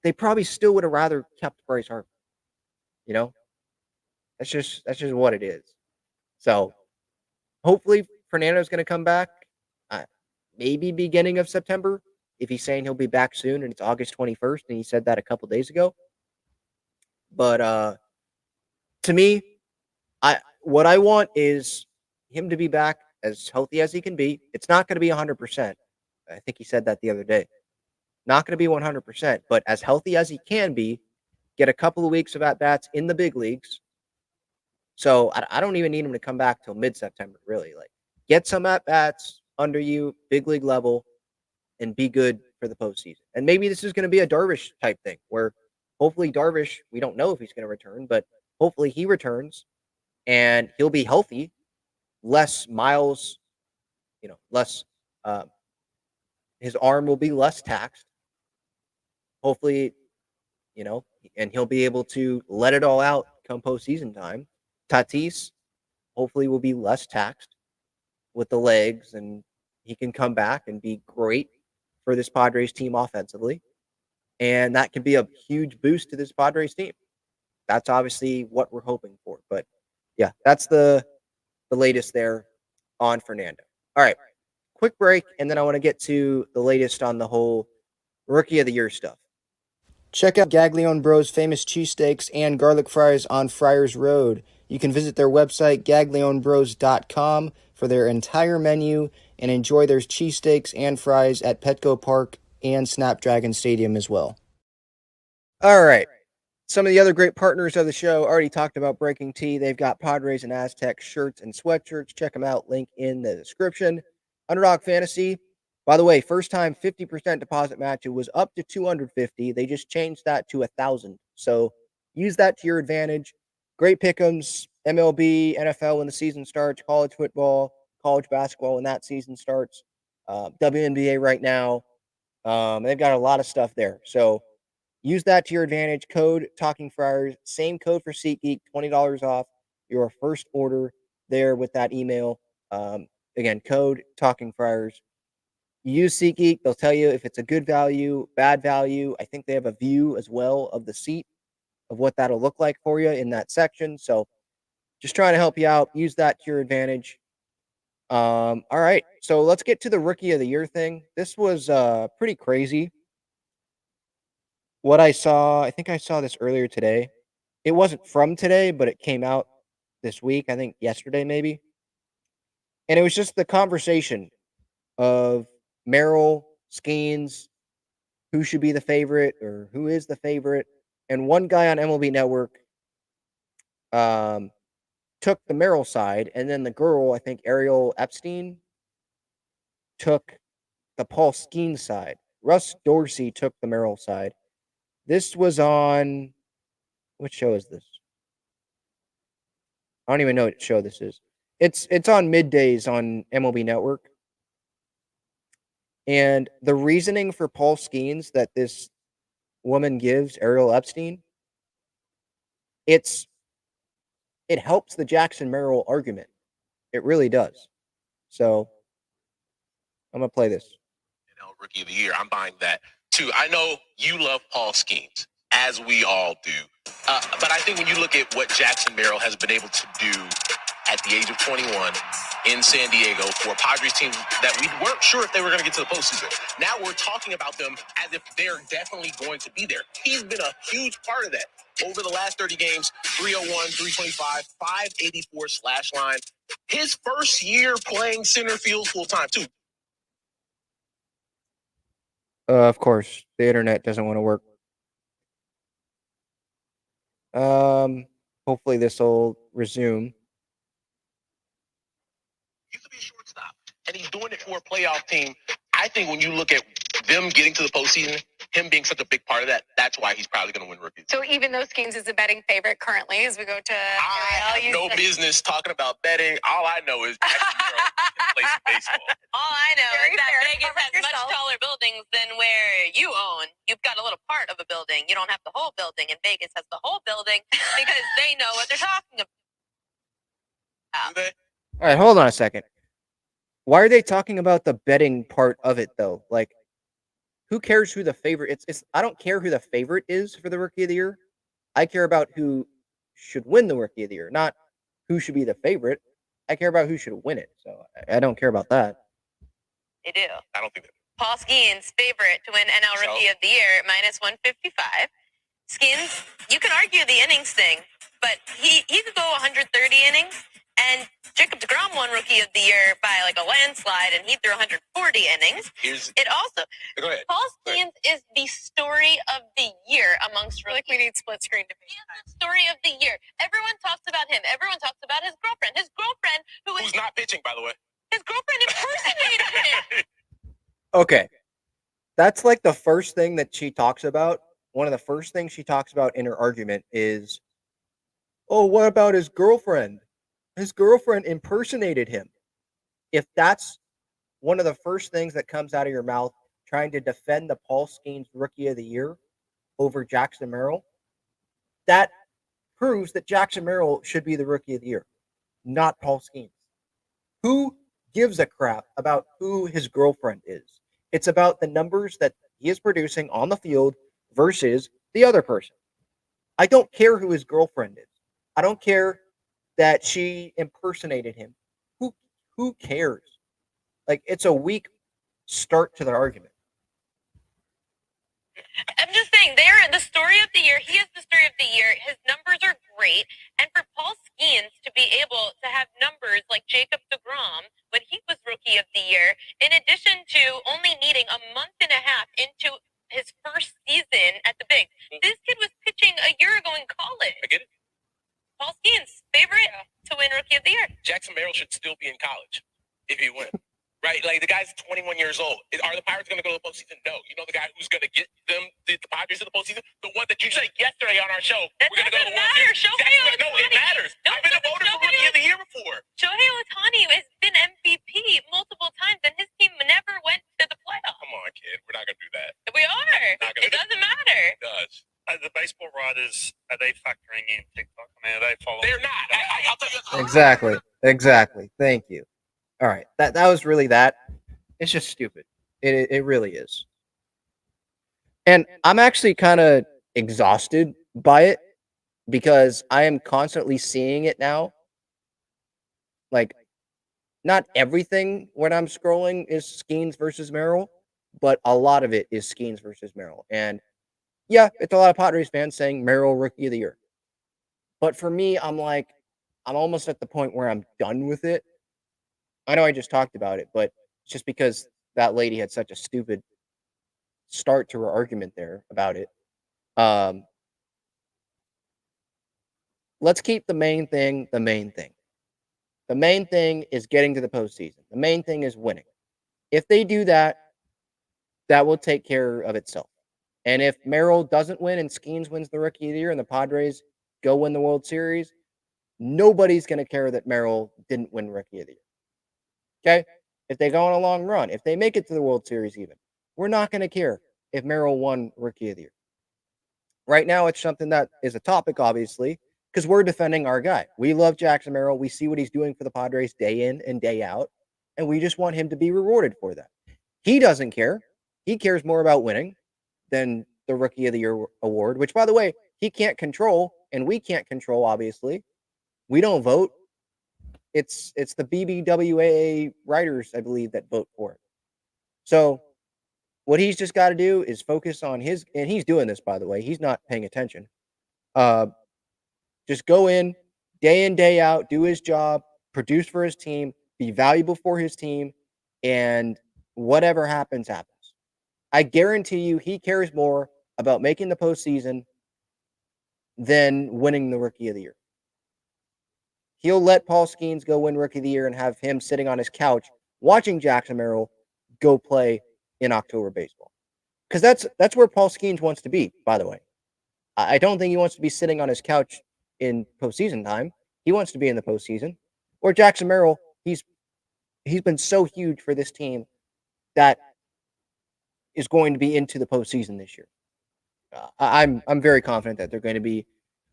They probably still would have rather kept Bryce Harper. That's just what it is. So hopefully Fernando's going to come back. Maybe beginning of September. If he's saying he'll be back soon and it's August 21st, and he said that a couple days ago. But to me, what I want is him to be back as healthy as he can be. It's not going to be 100%. I think he said that the other day. Not going to be 100%, but as healthy as he can be, get a couple of weeks of at-bats in the big leagues. So I don't even need him to come back till mid-September, really. Like, get some at-bats under you, big league level, and be good for the postseason. And maybe this is going to be a Darvish type thing where hopefully Darvish, we don't know if he's going to return, but hopefully he returns and he'll be healthy, less miles, less. His arm will be less taxed. Hopefully, and he'll be able to let it all out come postseason time. Tatis hopefully will be less taxed with the legs, and he can come back and be great for this Padres team offensively. And that can be a huge boost to this Padres team. That's obviously what we're hoping for. But yeah, that's the latest there on Fernando. All right, quick break, and then I want to get to the latest on the whole Rookie of the Year stuff. Check out Gaglione Bros' famous cheesesteaks and garlic fries on Friars Road. You can visit their website, gaglionebros.com, for their entire menu and enjoy their cheesesteaks and fries at Petco Park and Snapdragon Stadium as well. All right. Some of the other great partners of the show already talked about Breaking Tea. They've got Padres and Aztecs shirts and sweatshirts. Check them out. Link in the description. Underdog Fantasy. By the way, first time 50% deposit match. It was up to 250. They just changed that to 1,000. So use that to your advantage. Great pick'ems. MLB, NFL when the season starts. College football, college basketball when that season starts. WNBA right now. They've got a lot of stuff there. So use that to your advantage. Code Talking Friars. Same code for SeatGeek. $20 off your first order there with that email. Again, code Talking Friars. Use SeatGeek. They'll tell you if it's a good value, bad value. I think they have a view as well of the seat of what that'll look like for you in that section. So just trying to help you out. Use that to your advantage. All right. So let's get to the Rookie of the Year thing. This was pretty crazy. What I saw, I think I saw this earlier today. It wasn't from today, but it came out this week. I think yesterday maybe. And it was just the conversation of Merrill, Skeens, who should be the favorite or who is the favorite. And one guy on MLB Network took the Merrill side, and then the girl, I think Ariel Epstein, took the Paul Skeens side. Russ Dorsey took the Merrill side. This was on, what show is this? I don't even know what show this is. It's on middays on MLB Network. And the reasoning for Paul Skeens that this woman gives, Ariel Epstein, it helps the Jackson Merrill argument. It really does. So I'm gonna play this. Rookie of the Year, I'm buying that too. I know you love Paul Skeens, as we all do. But I think when you look at what Jackson Merrill has been able to do at the age of 21 in San Diego for a Padres team that we weren't sure if they were going to get to the postseason. Now we're talking about them as if they're definitely going to be there. He's been a huge part of that. Over the last 30 games, 301, 325, 584 slash line. His first year playing center field full time, too. Of course, the internet doesn't want to work. Hopefully this will resume. He used to be a shortstop, and he's doing it for a playoff team. I think when you look at them getting to the postseason, him being such a big part of that, that's why he's probably going to win Rookie. So even though Skeens is a betting favorite currently, as we go to I have no business talking about betting. All I know is Jackson Merrill can play some baseball. All I know is that Vegas has much taller buildings than where you own. You've got a little part of a building. You don't have the whole building, and Vegas has the whole building because they know what they're talking about. Do they? All right, hold on a second. Why are they talking about the betting part of it though? Like, who cares who the favorite? It's. I don't care who the favorite is for the Rookie of the Year. I care about who should win the Rookie of the Year, not who should be the favorite. I care about who should win it. So I don't care about that. They do. I don't think that. Paul Skeens, favorite to win NL Rookie of the Year, minus 155. Skeens, you can argue the innings thing, but he could go 130 innings, and Jacob deGrom won Rookie of the Year by like a landslide, and he threw 140 innings. It also, Go ahead. Paul Skeens is the story of the year amongst I feel like we need split screen to be. He is the story of the year. Everyone talks about him. Everyone talks about his girlfriend. His girlfriend, Who's not pitching, by the way. his girlfriend impersonated him. Okay, that's like the first thing that she talks about. One of the first things she talks about in her argument is, oh, what about his girlfriend? His girlfriend impersonated him. If that's one of the first things that comes out of your mouth trying to defend the Paul Skeens Rookie of the Year over Jackson Merrill, that proves that Jackson Merrill should be the Rookie of the Year, not Paul Skeens. Who gives a crap about who his girlfriend is? It's about the numbers that he is producing on the field versus the other person. I don't care who his girlfriend is. I don't care that she impersonated him. Who cares? Like, it's a weak start to the argument. I'm just saying, they're the story of the year. He is the story of the year. His numbers are great. And for Paul Skeens to be able to have numbers like Jacob deGrom when he was Rookie of the Year, in addition to only needing a month and a half into his first season at the Bigs. This kid was pitching a year ago in college. I get it. Paul Skeens, favorite to win Rookie of the Year. Jackson Merrill should still be in college if he wins. Right? Like, the guy's 21 years old. Are the Pirates going to go to the postseason? No. You know the guy who's going to get them, the Padres to the postseason? The one that you said yesterday on our show. That we're going to go to the doesn't matter. Shohei Ohtani. No, it matters. I've been voted for Rookie of the Year before. Shohei Ohtani has been MVP multiple times, and his team never went to the playoffs. Come on, kid. We're not going to do that. We are. It doesn't matter. It does. The baseball writers, are they factoring in TikTok? I mean, are they following? They're not. I'll tell you. Exactly. Thank you. All right. That was really that. It's just stupid. It really is. And I'm actually kind of exhausted by it because I am constantly seeing it now. Like, not everything when I'm scrolling is Skeens versus Merrill, but a lot of it is Skeens versus Merrill. And yeah, it's a lot of Padres fans saying Merrill Rookie of the Year. But for me, I'm almost at the point where I'm done with it. I know I just talked about it, but it's just because that lady had such a stupid start to her argument there about it. Let's keep the main thing the main thing. The main thing is getting to the postseason. The main thing is winning. If they do that, that will take care of itself. And if Merrill doesn't win and Skeens wins the Rookie of the Year and the Padres go win the World Series, nobody's going to care that Merrill didn't win Rookie of the Year. Okay? If they go on a long run, if they make it to the World Series even, we're not going to care if Merrill won Rookie of the Year. Right now, it's something that is a topic, obviously, because we're defending our guy. We love Jackson Merrill. We see what he's doing for the Padres day in and day out, and we just want him to be rewarded for that. He doesn't care. He cares more about winning than the Rookie of the Year award, which, by the way, he can't control, and we can't control, obviously. We don't vote. It's the BBWAA writers, I believe, that vote for it. So what he's just got to do is focus on his, and he's doing this, by the way. He's not paying attention. Just go in, day out, do his job, produce for his team, be valuable for his team, and whatever happens, happens. I guarantee you he cares more about making the postseason than winning the Rookie of the Year. He'll let Paul Skeens go win Rookie of the Year and have him sitting on his couch watching Jackson Merrill go play in October baseball. Because that's where Paul Skeens wants to be, by the way. I don't think he wants to be sitting on his couch in postseason time. He wants to be in the postseason. Or Jackson Merrill, he's been so huge for this team that is going to be into the postseason this year. I'm very confident that they're going to be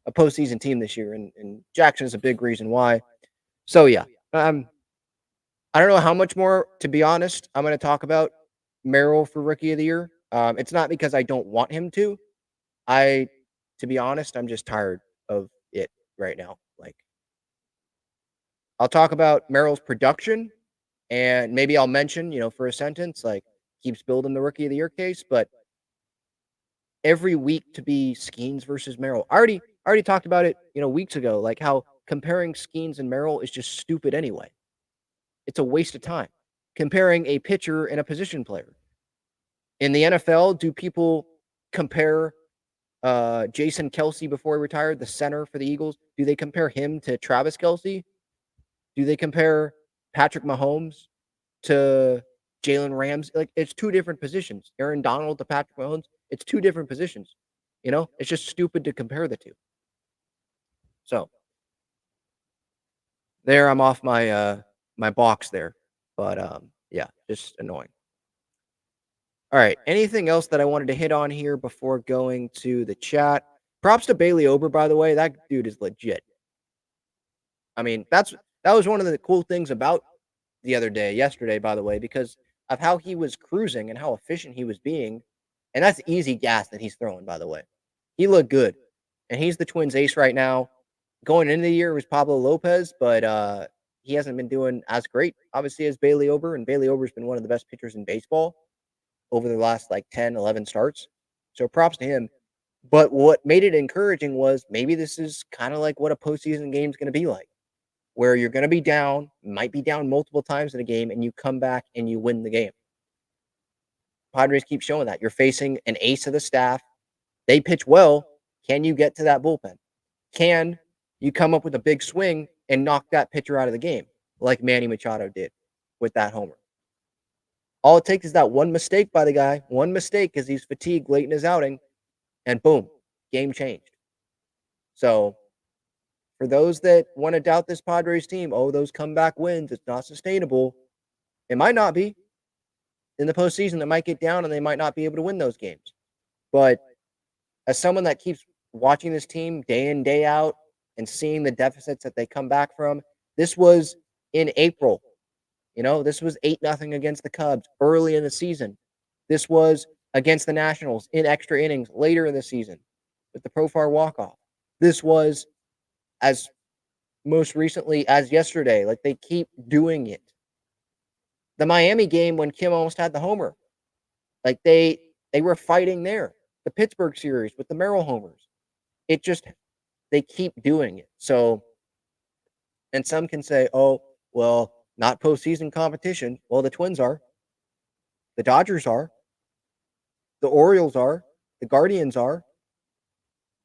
a postseason team this year, and Jackson is a big reason why. So yeah, I don't know how much more, to be honest, I'm going to talk about Merrill for Rookie of the Year. It's not because I don't want him to. To be honest, I'm just tired of it right now. Like, I'll talk about Merrill's production, and maybe I'll mention, for a sentence, like, keeps building the Rookie of the Year case, but every week to be Skeens versus Merrill. I already talked about it, weeks ago, like how comparing Skeens and Merrill is just stupid anyway. It's a waste of time. Comparing a pitcher and a position player. In the NFL, do people compare Jason Kelce before he retired, the center for the Eagles? Do they compare him to Travis Kelce? Do they compare Patrick Mahomes to Jalen Ramsey? Like, it's two different positions. Aaron Donald to Patrick Mahomes, it's two different positions. It's just stupid to compare the two. So there, I'm off my my box there. But Yeah, just annoying. All right. Anything else that I wanted to hit on here before going to the chat? Props to Bailey Ober, by the way. That dude is legit. I mean, that was one of the cool things about yesterday, by the way, because of how he was cruising and how efficient he was being. And that's easy gas that he's throwing, by the way. He looked good. And he's the Twins ace right now. Going into the year was Pablo Lopez, but he hasn't been doing as great, obviously, as Bailey Ober. And Bailey Ober's been one of the best pitchers in baseball over the last 10, 11 starts. So props to him. But what made it encouraging was maybe this is kind of like what a postseason game is going to be like, where you're going to be down, might be down multiple times in a game, and you come back and you win the game. Padres keep showing that. You're facing an ace of the staff. They pitch well. Can you get to that bullpen? Can you come up with a big swing and knock that pitcher out of the game like Manny Machado did with that homer? All it takes is that one mistake by the guy, one mistake because he's fatigued late in his outing, and boom, game changed. So for those that want to doubt this Padres team, those comeback wins, it's not sustainable. It might not be. In the postseason, they might get down and they might not be able to win those games. But as someone that keeps watching this team day in, day out, and seeing the deficits that they come back from, this was in April. This was 8-0 against the Cubs early in the season. This was against the Nationals in extra innings later in the season with the Profar walk-off. This was as most recently as yesterday. Like, they keep doing it. The Miami game when Kim almost had the homer. Like, they were fighting there. The Pittsburgh series with the Merrill homers. They keep doing it. So, and some can say, not postseason competition. Well, the Twins are. The Dodgers are. The Orioles are. The Guardians are.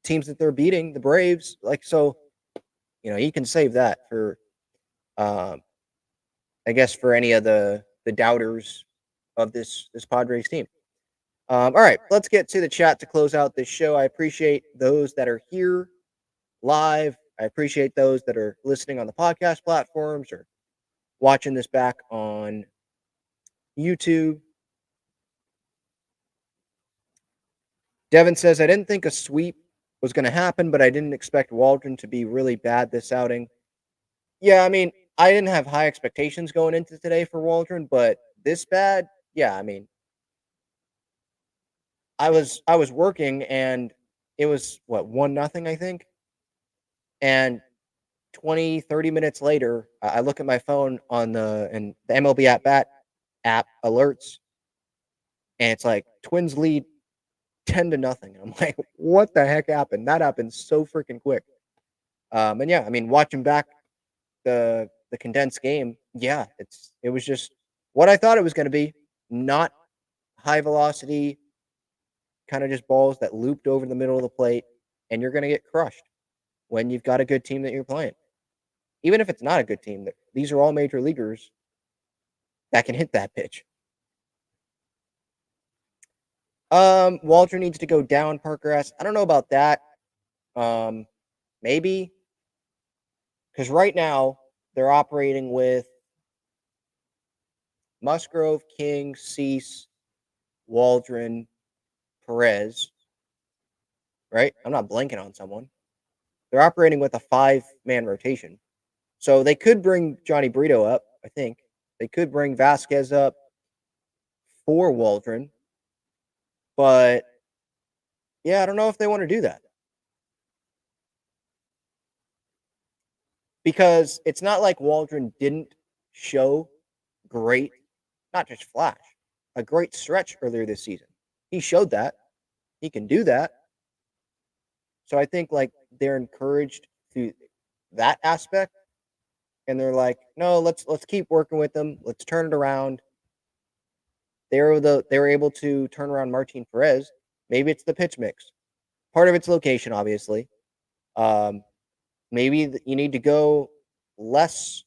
Teams that they're beating, the Braves. You can save that for, I guess, for any of the doubters of this Padres team. All right, let's get to the chat to close out this show. I appreciate those that are here live. I appreciate those that are listening on the podcast platforms or watching this back on YouTube. Devin says, I didn't think a sweep was going to happen, but I didn't expect Waldron to be really bad this outing. Yeah, I mean, I didn't have high expectations going into today for Waldron, but this bad, yeah, I mean, I was working and it was 1-0, I think. And 20, 30 minutes later, I look at my phone on the MLB at bat app alerts, and it's like Twins lead 10-0. And I'm like, what the heck happened? That happened so freaking quick. And yeah, I mean, watching back the condensed game, yeah, it was just what I thought it was going to be. Not high velocity, kind of just balls that looped over the middle of the plate, and you're going to get crushed when you've got a good team that you're playing. Even if it's not a good team, these are all major leaguers that can hit that pitch. Waldron needs to go down, Parker asks. I don't know about that. Maybe. Because right now, they're operating with Musgrove, King, Cease, Waldron, Perez. Right? I'm not blanking on someone. They're operating with a 5-man rotation. So they could bring Johnny Brito up, I think. They could bring Vasquez up for Waldron. But, yeah, I don't know if they want to do that. Because it's not like Waldron didn't show great, not just flash, a great stretch earlier this season. He showed that. He can do that. So I think, they're encouraged through that aspect. And they're like, no, let's keep working with them. Let's turn it around. They were able to turn around Martin Perez. Maybe it's the pitch mix. Part of it's location, obviously. Maybe you need to go less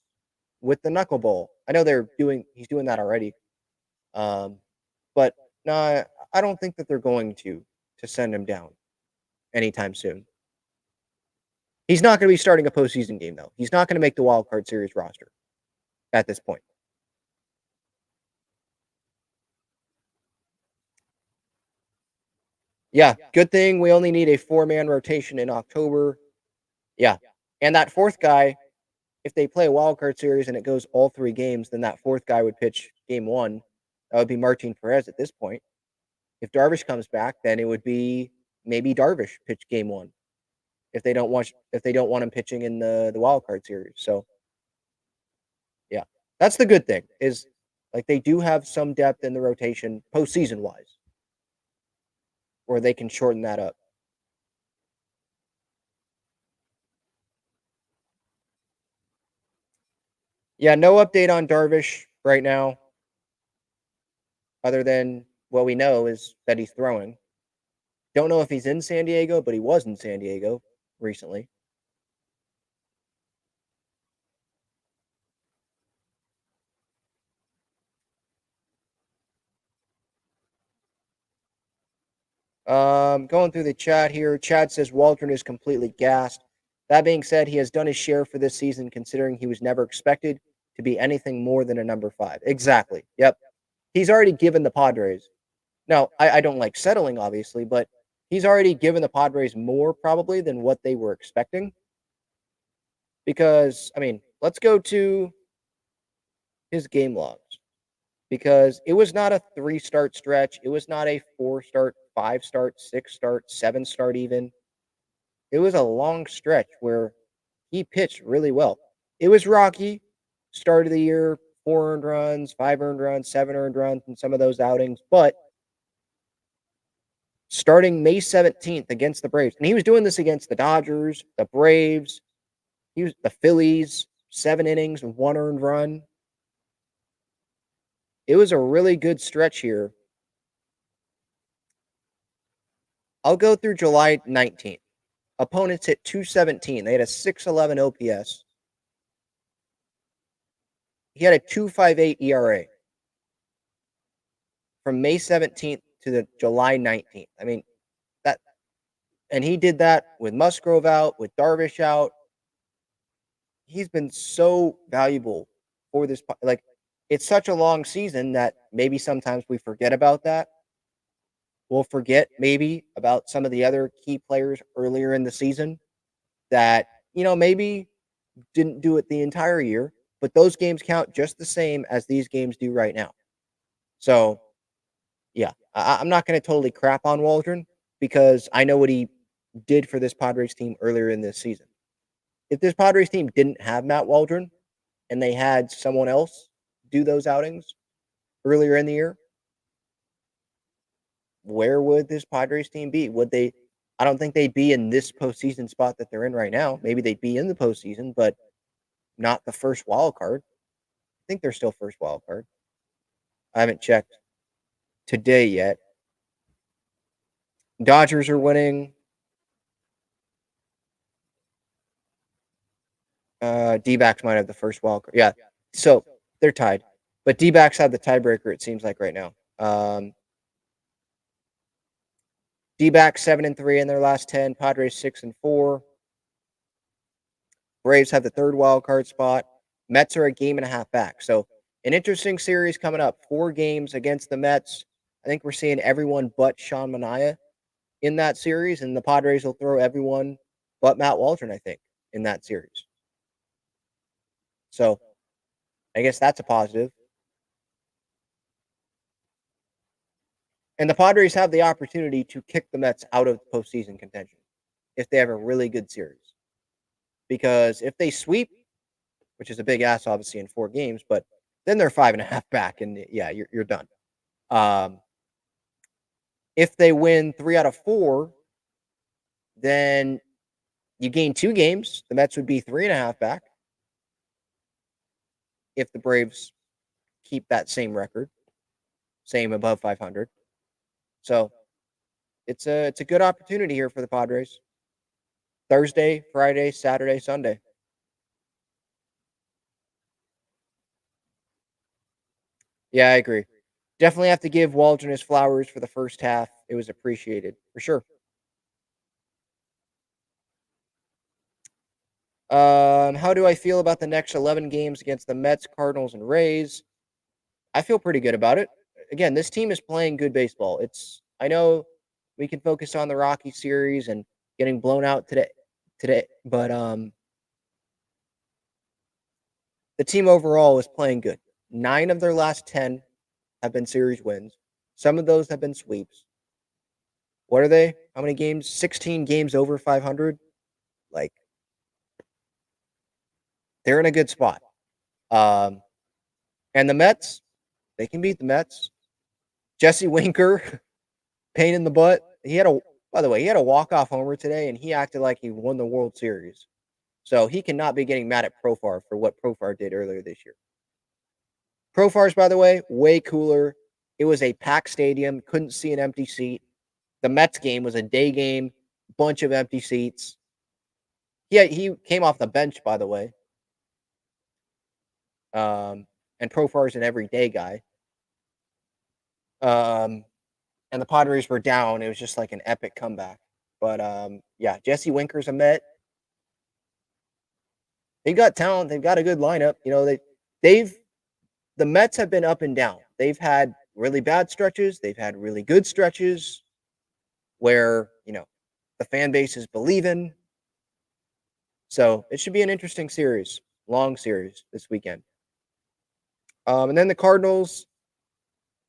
with the knuckleball. I know he's doing that already. But no, I don't think that they're going to send him down anytime soon. He's not going to be starting a postseason game, though. He's not going to make the wild card series roster at this point. Yeah, good thing we only need a 4-man rotation in October. Yeah, and that fourth guy, if they play a wild card series and it goes all 3 games, then that fourth guy would pitch game 1. That would be Martin Perez at this point. If Darvish comes back, then it would be maybe Darvish pitch game 1 if they don't want him pitching in the wild card series. So, yeah. That's the good thing is like they do have some depth in the rotation postseason wise where they can shorten that up. Yeah, no update on Darvish right now other than what we know is that he's throwing. Don't know if he's in San Diego, but he was in San Diego recently. Going through the chat here. Chad says Waldron is completely gassed. That being said, he has done his share for this season, considering he was never expected to be anything more than a number 5. Exactly. Yep. He's already given the Padres. Now, I don't like settling, obviously, but he's already given the Padres more probably than what they were expecting. Because, I mean, let's go to his game logs. Because it was not a 3-start stretch. It was not a 4-start, 5-start, 6-start, 7-start even. It was a long stretch where he pitched really well. It was rocky. Start of the year, 4 earned runs, 5 earned runs, 7 earned runs in some of those outings. But starting May 17th against the Braves, and he was doing this against the Dodgers, the Braves, the Phillies, 7 innings, 1 earned run. It was a really good stretch here. I'll go through July 19th. Opponents hit 217. They had a 6.11 OPS. He had a 2.58 ERA from May 17th to the July 19th. I mean, that, and he did that with Musgrove out, with Darvish out. He's been so valuable for this. Like, it's such a long season that maybe sometimes we forget about that. We'll forget maybe about some of the other key players earlier in the season that, maybe didn't do it the entire year, but those games count just the same as these games do right now. So, yeah, I'm not going to totally crap on Waldron because I know what he did for this Padres team earlier in this season. If this Padres team didn't have Matt Waldron and they had someone else do those outings earlier in the year, where would this Padres team be? Would they? I don't think they'd be in this postseason spot that they're in right now. Maybe they'd be in the postseason, but not the first wild card. I think they're still first wild card. I haven't checked today yet. Dodgers are winning. D-backs might have the first wild card. Yeah, so they're tied. But D-backs have the tiebreaker, it seems like right now. D-backs 7-3 in their last 10. Padres 6-4. Braves have the third wild card spot. Mets are a game and a half back. So an interesting series coming up. 4 games against the Mets. I think we're seeing everyone but Sean Manaea in that series, and the Padres will throw everyone but Matt Waldron, I think, in that series. So I guess that's a positive. And the Padres have the opportunity to kick the Mets out of postseason contention if they have a really good series. Because if they sweep, which is a big ass, obviously, in 4 games, but then they're 5.5 back, and yeah, you're done. If they win 3 out of 4, then you gain 2 games. The Mets would be 3.5 back if the Braves keep that same record, same above 500. So it's a good opportunity here for the Padres. Thursday, Friday, Saturday, Sunday. Yeah, I agree. Definitely have to give Waldron his flowers for the first half. It was appreciated, for sure. How do I feel about the next 11 games against the Mets, Cardinals, and Rays? I feel pretty good about it. Again, this team is playing good baseball. I know we can focus on the Rocky series and getting blown out today. But the team overall is playing good. 9 of their last 10 have been series wins. Some of those have been sweeps. What are they? How many games? 16 games over 500. Like, they're in a good spot. And the Mets, they can beat the Mets. Jesse Winker, pain in the butt. By the way, he had a walk-off homer today, and he acted like he won the World Series. So he cannot be getting mad at Profar for what Profar did earlier this year. Profar's, by the way, way cooler. It was a packed stadium. Couldn't see an empty seat. The Mets game was a day game. Bunch of empty seats. Yeah, he came off the bench, by the way. And Profar's an everyday guy. And the Padres were down. It was just like an epic comeback. But yeah, Jesse Winker's a Met. They got talent. They've got a good lineup. You know, the Mets have been up and down. They've had really bad stretches. They've had really good stretches where, you know, the fan base is believing. So it should be an interesting series, long series this weekend. And then the Cardinals,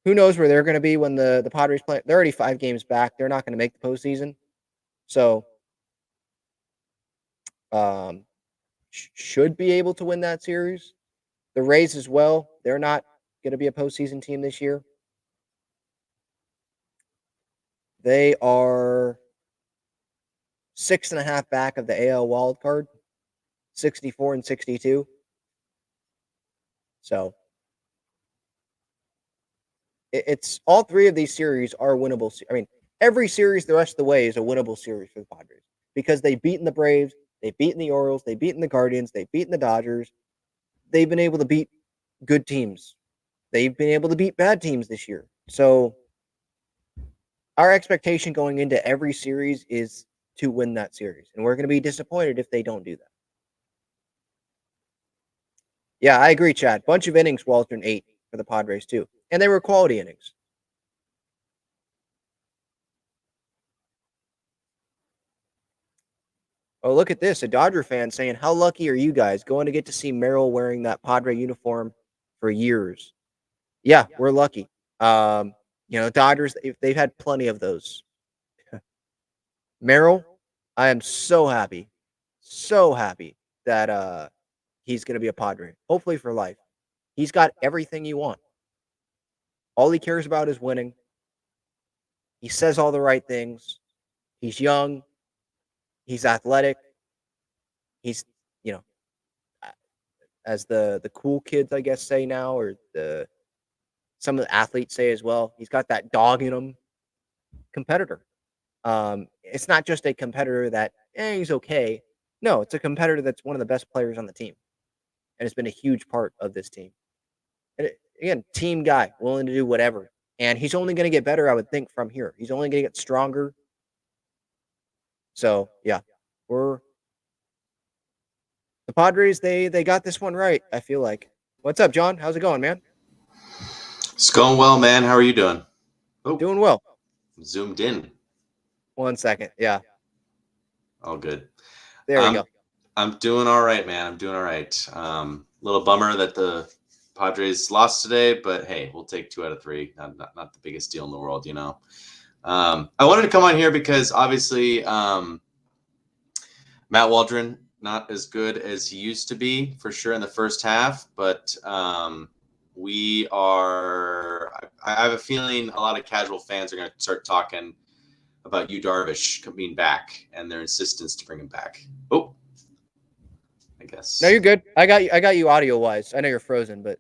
who knows where they're going to be when the Padres play. They're already 5 games back. They're not going to make the postseason. So should be able to win that series. The Rays as well. They're not going to be a postseason team this year. They are 6.5 back of the AL wild card, 64 and 62. So it's all 3 of these series are winnable. I mean, every series the rest of the way is a winnable series for the Padres because they've beaten the Braves, they've beaten the Orioles, they've beaten the Guardians, they've beaten the Dodgers. They've been able to beat good teams. They've been able to beat bad teams this year. So our expectation going into every series is to win that series. And we're going to be disappointed if they don't do that. Yeah, I agree, Chad. Bunch of innings, Waldron 8 for the Padres too. And they were quality innings. Oh, look at this. A Dodger fan saying, how lucky are you guys going to get to see Merrill wearing that Padre uniform for years? Yeah, we're lucky. You know, Dodgers, they've had plenty of those. Merrill, I am so happy that he's going to be a Padre, hopefully for life. He's got everything you want. All he cares about is winning. He says all the right things. He's young. He's athletic. He's, you know, as the cool kids, I guess, say now, or some of the athletes say as well, he's got that dog in him. Competitor. It's not just a competitor that, he's okay. No, it's a competitor that's one of the best players on the team. And it's been a huge part of this team. And again, team guy, willing to do whatever. And he's only going to get better, I would think, from here. He's only going to get stronger. So, yeah, the Padres, they got this one right, I feel like. What's up, John? How's it going, man? It's going well, man. How are you doing? Oh, doing well. Zoomed in. 1 second. Yeah. All good. There we go. I'm doing all right, man. I'm doing all right. Little bummer that the Padres lost today, but hey, we'll take 2 out of 3. Not the biggest deal in the world, you know. I wanted to come on here because obviously Matt Waldron not as good as he used to be for sure in the first half, but I have a feeling a lot of casual fans are going to start talking about Yu Darvish coming back and their insistence to bring him back. Oh, I guess. No, you're good. I got you audio wise. I know you're frozen, but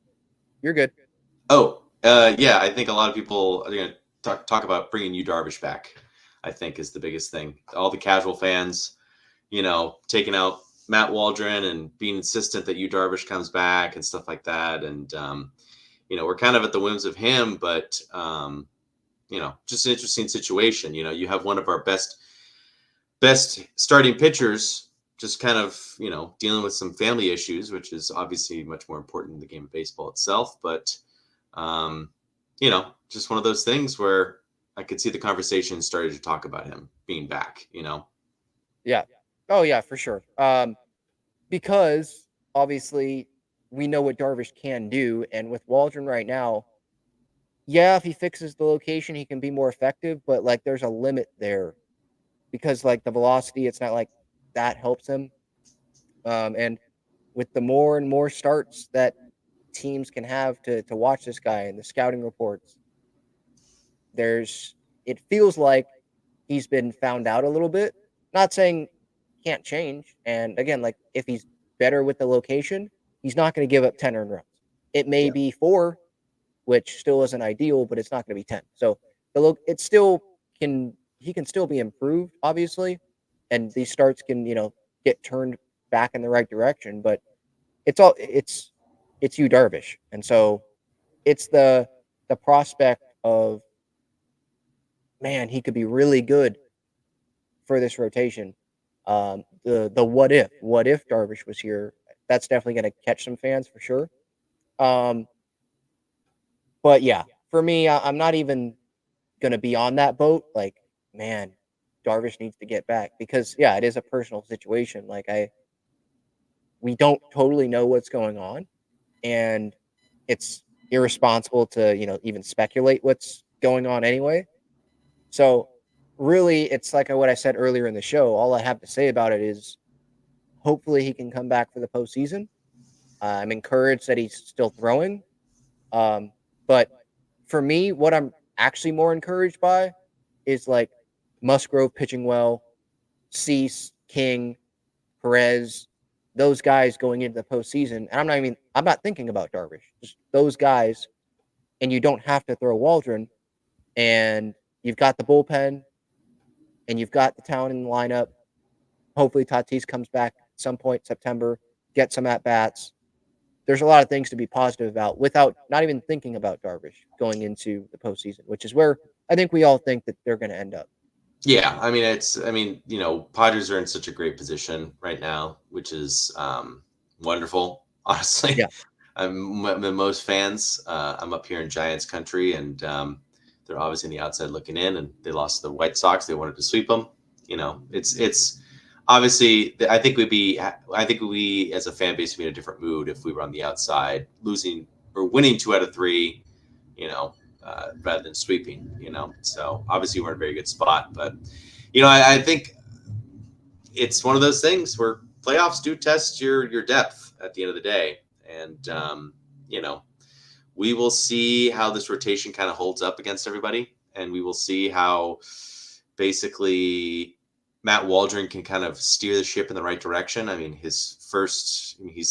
you're good. Oh, yeah. I think a lot of people are going to talk about bringing Yu Darvish back. I think is the biggest thing. All the casual fans, you know, taking out Matt Waldron and being insistent that Yu Darvish comes back and stuff like that. And you know, we're kind of at the whims of him, but you know, just an interesting situation. You know, you have one of our best starting pitchers just kind of, you know, dealing with some family issues, which is obviously much more important in the game of baseball itself. But, you know, just one of those things where I could see the conversation started to talk about him being back, Yeah. Oh yeah, for sure. Because obviously we know what Darvish can do, and with Waldron right now, yeah, if he fixes the location, he can be more effective, but like there's a limit there because like the velocity, it's not like that helps him. And with the more and more starts that teams can have to watch this guy and the scouting reports, there's it feels like he's been found out a little bit. Not saying can't change. And again, like if he's better with the location, he's not going to give up 10 earned runs. It may Yeah. be 4, which still isn't ideal, but it's not going to be 10. So it still can he can still be improved, obviously, and these starts can get turned back in the right direction. But it's you Darvish, and so it's the prospect of, man, he could be really good for this rotation. The what if Darvish was here? That's definitely going to catch some fans for sure. But yeah, for me, I'm not even gonna be on that boat. Like, man, Darvish needs to get back because yeah, it is a personal situation. Like we don't totally know what's going on, and it's irresponsible to even speculate what's going on anyway. So really, it's like what I said earlier in the show. All I have to say about it is hopefully he can come back for the postseason. I'm encouraged that he's still throwing. But for me, what I'm actually more encouraged by is like Musgrove pitching well, Cease, King, Perez, those guys going into the postseason. And I'm not thinking about Darvish, just those guys. And you don't have to throw Waldron, and you've got the bullpen, and you've got the talent in the lineup. Hopefully, Tatis comes back at some point September, get some at bats. There's a lot of things to be positive about without not even thinking about Darvish going into the postseason, which is where I think we all think that they're going to end up. Yeah, Padres are in such a great position right now, which is wonderful, honestly. Yeah. Most fans, I'm up here in Giants country, and they're obviously on the outside looking in, and they lost to the White Sox. They wanted to sweep them. It's obviously, I think we as a fan base would be in a different mood if we were on the outside, losing or winning 2 out of 3, rather than sweeping, So obviously we're in a very good spot, but I think it's one of those things where playoffs do test your depth at the end of the day, and we will see how this rotation kind of holds up against everybody, and we will see how basically Matt Waldron can kind of steer the ship in the right direction. I mean, he's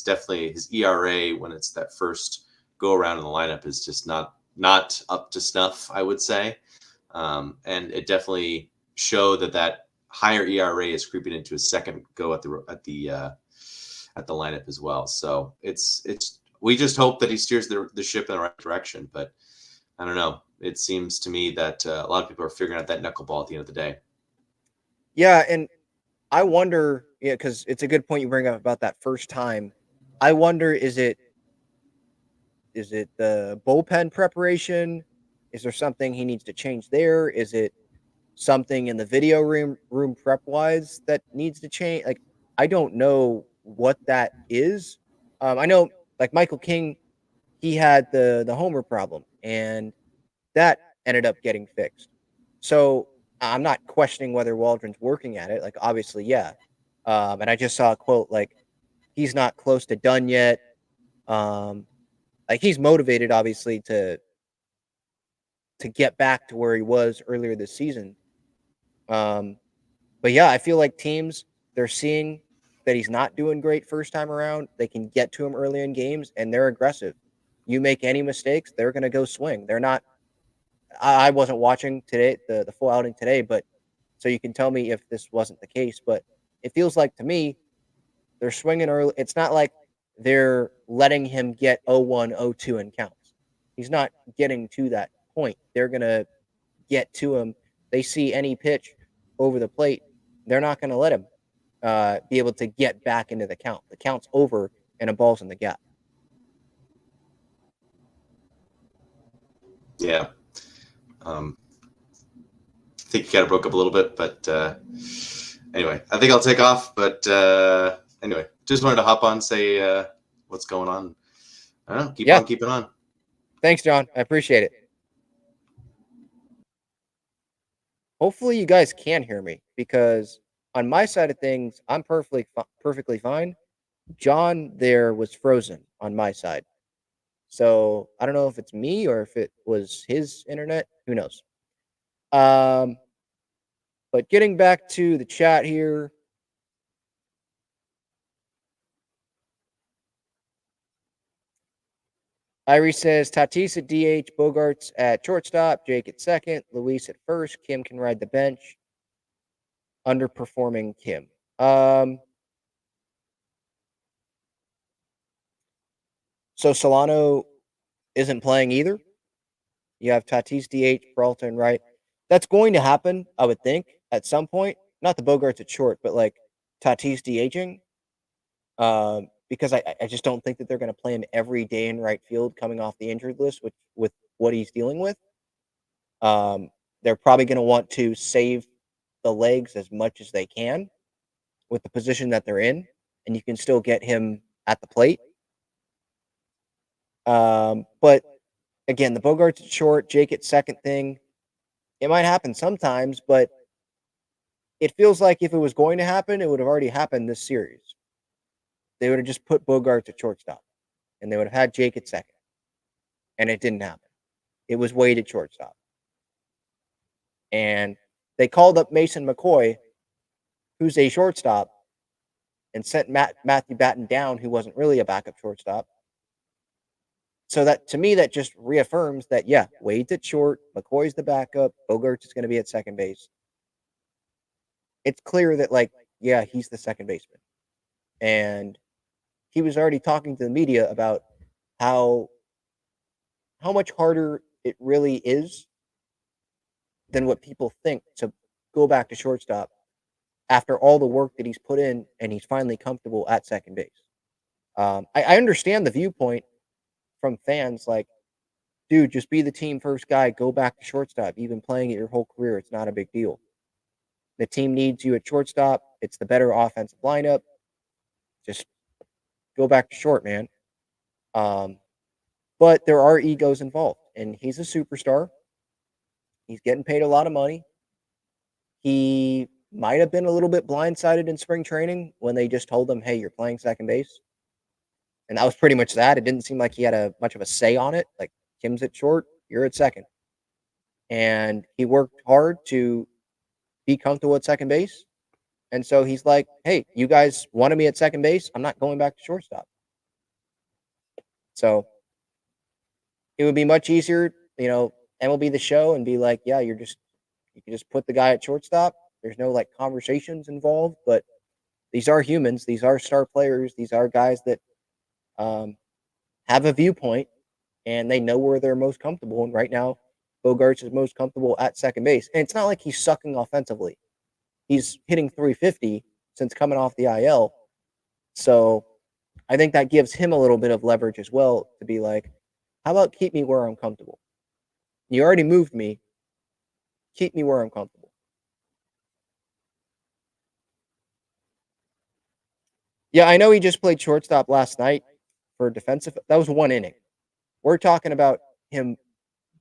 definitely, his ERA when it's that first go around in the lineup is just not up to snuff, I would say. And it definitely showed that higher ERA is creeping into his second go at the lineup as well. So we just hope that he steers the ship in the right direction. But I don't know. It seems to me that a lot of people are figuring out that knuckleball at the end of the day. Yeah, and I wonder, because it's a good point you bring up about that first time. I wonder, is it the bullpen preparation? Is there something he needs to change there? Is it something in the video room prep wise that needs to change? Like, I don't know what that is. I know like Michael King, he had the homer problem, and that ended up getting fixed. So I'm not questioning whether Waldron's working at it. Like, obviously, yeah. And I just saw a quote like, he's not close to done yet. Like, he's motivated, obviously, to get back to where he was earlier this season. But yeah, I feel like teams, they're seeing that he's not doing great first time around. They can get to him early in games, and they're aggressive. You make any mistakes, they're going to go swing. They're not. I wasn't watching today, the full outing today, but so you can tell me if this wasn't the case. But it feels like to me they're swinging early. It's not like they're letting him get 0-1, 0-2 in counts. He's not getting to that point. They're going to get to him. They see any pitch over the plate, they're not going to let him be able to get back into the count. The count's over and a ball's in the gap. Yeah. think you kind of broke up a little bit, but anyway, I think I'll take off. But anyway, just wanted to hop on, say what's going on. I don't know, keep on keeping on. Thanks, John. I appreciate it. Hopefully you guys can hear me, because on my side of things, I'm perfectly fine. John there was frozen on my side. So I don't know if it's me or if it was his internet. Who knows? But getting back to the chat here. Irie says Tatis at DH, Bogarts at shortstop, Jake at second, Luis at first, Kim can ride the bench. Underperforming Kim. So Solano isn't playing either. You have Tatis DH, Peralta right. That's going to happen, I would think, at some point. Not the Bogarts at short, but like Tatis DHing. Because I just don't think that they're going to play him every day in right field coming off the injured list with what he's dealing with. They're probably going to want to save the legs as much as they can with the position that they're in, and you can still get him at the plate. But again, the Bogarts at short, Jake at second thing, it might happen sometimes, but it feels like if it was going to happen, it would have already happened this series. They would have just put Bogarts at shortstop, and they would have had Jake at second, and it didn't happen. It was Wade at shortstop. And they called up Mason McCoy, who's a shortstop, and sent Matthew Batten down, who wasn't really a backup shortstop. So that, to me, that just reaffirms that, yeah, Wade's at short, McCoy's the backup, Bogarts is going to be at second base. It's clear that, like, yeah, he's the second baseman. And he was already talking to the media about how much harder it really is than what people think to go back to shortstop after all the work that he's put in, and he's finally comfortable at second base. I understand the viewpoint from fans, like, dude, just be the team first guy, go back to shortstop. You've been playing it your whole career. It's not a big deal. The team needs you at shortstop. It's the better offensive lineup. Just go back to short, man. But there are egos involved, and he's a superstar. He's getting paid a lot of money. He might have been a little bit blindsided in spring training when they just told him, hey, you're playing second base. And that was pretty much that. It didn't seem like he had much of a say on it. Like, Kim's at short, you're at second. And he worked hard to be comfortable at second base. And so he's like, hey, you guys wanted me at second base. I'm not going back to shortstop. So it would be much easier, MLB The Show and be like, yeah, you can just put the guy at shortstop. There's no like conversations involved, but these are humans. These are star players. These are guys that have a viewpoint, and they know where they're most comfortable. And right now, Bogarts is most comfortable at second base. And it's not like he's sucking offensively. He's hitting 350 since coming off the IL. So I think that gives him a little bit of leverage as well to be like, how about keep me where I'm comfortable? You already moved me. Keep me where I'm comfortable. Yeah, I know he just played shortstop last night for defensive. That was one inning. We're talking about him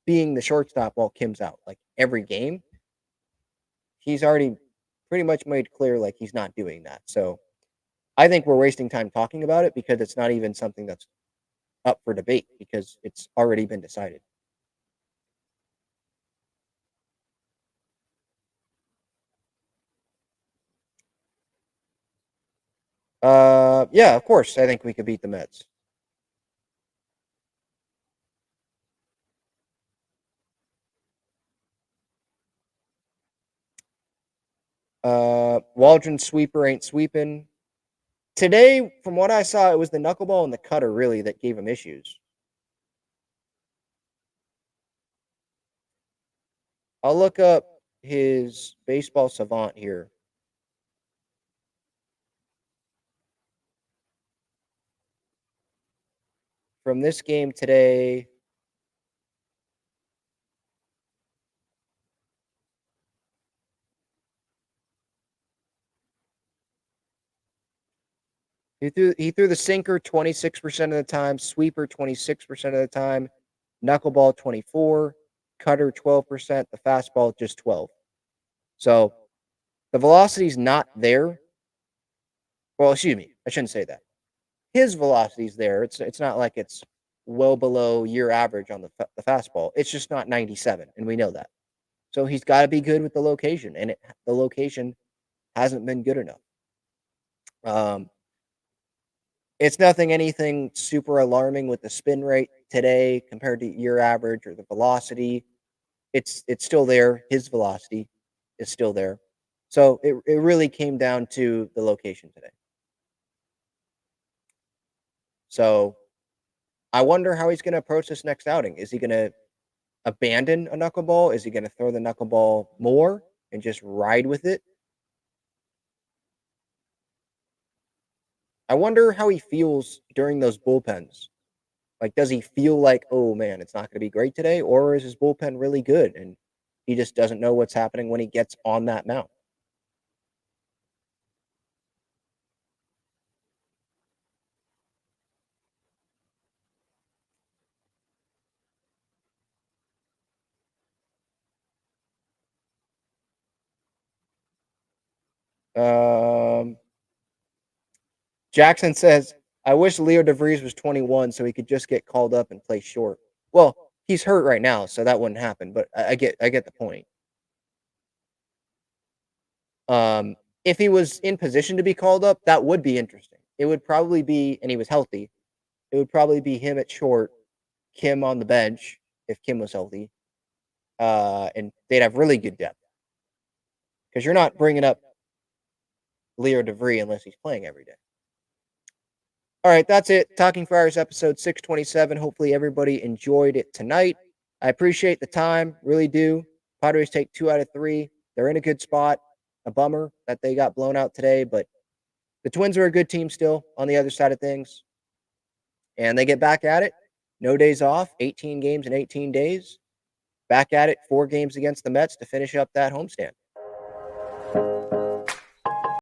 being the shortstop while Kim's out. Like, every game, he's already pretty much made clear like he's not doing that. So I think we're wasting time talking about it because it's not even something that's up for debate because it's already been decided. Yeah, of course. I think we could beat the Mets. Waldron sweeper ain't sweeping. Today, from what I saw, it was the knuckleball and the cutter really that gave him issues. I'll look up his baseball savant here. From this game today, He threw the sinker 26% of the time, sweeper 26% of the time, knuckleball 24, cutter 12%, the fastball just 12. So the velocity's not there. Well, excuse me, I shouldn't say that. His velocity's there. It's not like it's well below year average on the fastball. It's just not 97, and we know that. So he's got to be good with the location, and the location hasn't been good enough. It's anything super alarming with the spin rate today compared to year average or the velocity. It's still there. His velocity is still there. So it really came down to the location today. So I wonder how he's going to approach this next outing. Is he going to abandon a knuckleball? Is he going to throw the knuckleball more and just ride with it? I wonder how he feels during those bullpens. Like, does he feel like, oh man, it's not going to be great today? Or is his bullpen really good and he just doesn't know what's happening when he gets on that mound? Jackson says, I wish Leo De Vries was 21 so he could just get called up and play short. Well, he's hurt right now, so that wouldn't happen, but I get the point. If he was in position to be called up, that would be interesting. It would probably be, and he was healthy, it would probably be him at short, Kim on the bench, if Kim was healthy, and they'd have really good depth. Because you're not bringing up Leo De Vries unless he's playing every day. All right, that's it. Talking Friars episode 627. Hopefully everybody enjoyed it tonight. I appreciate the time, really do. Padres take 2 out of 3. They're in a good spot. A bummer that they got blown out today, but the Twins are a good team still on the other side of things. And they get back at it. No days off, 18 games in 18 days. Back at it, 4 games against the Mets to finish up that homestand.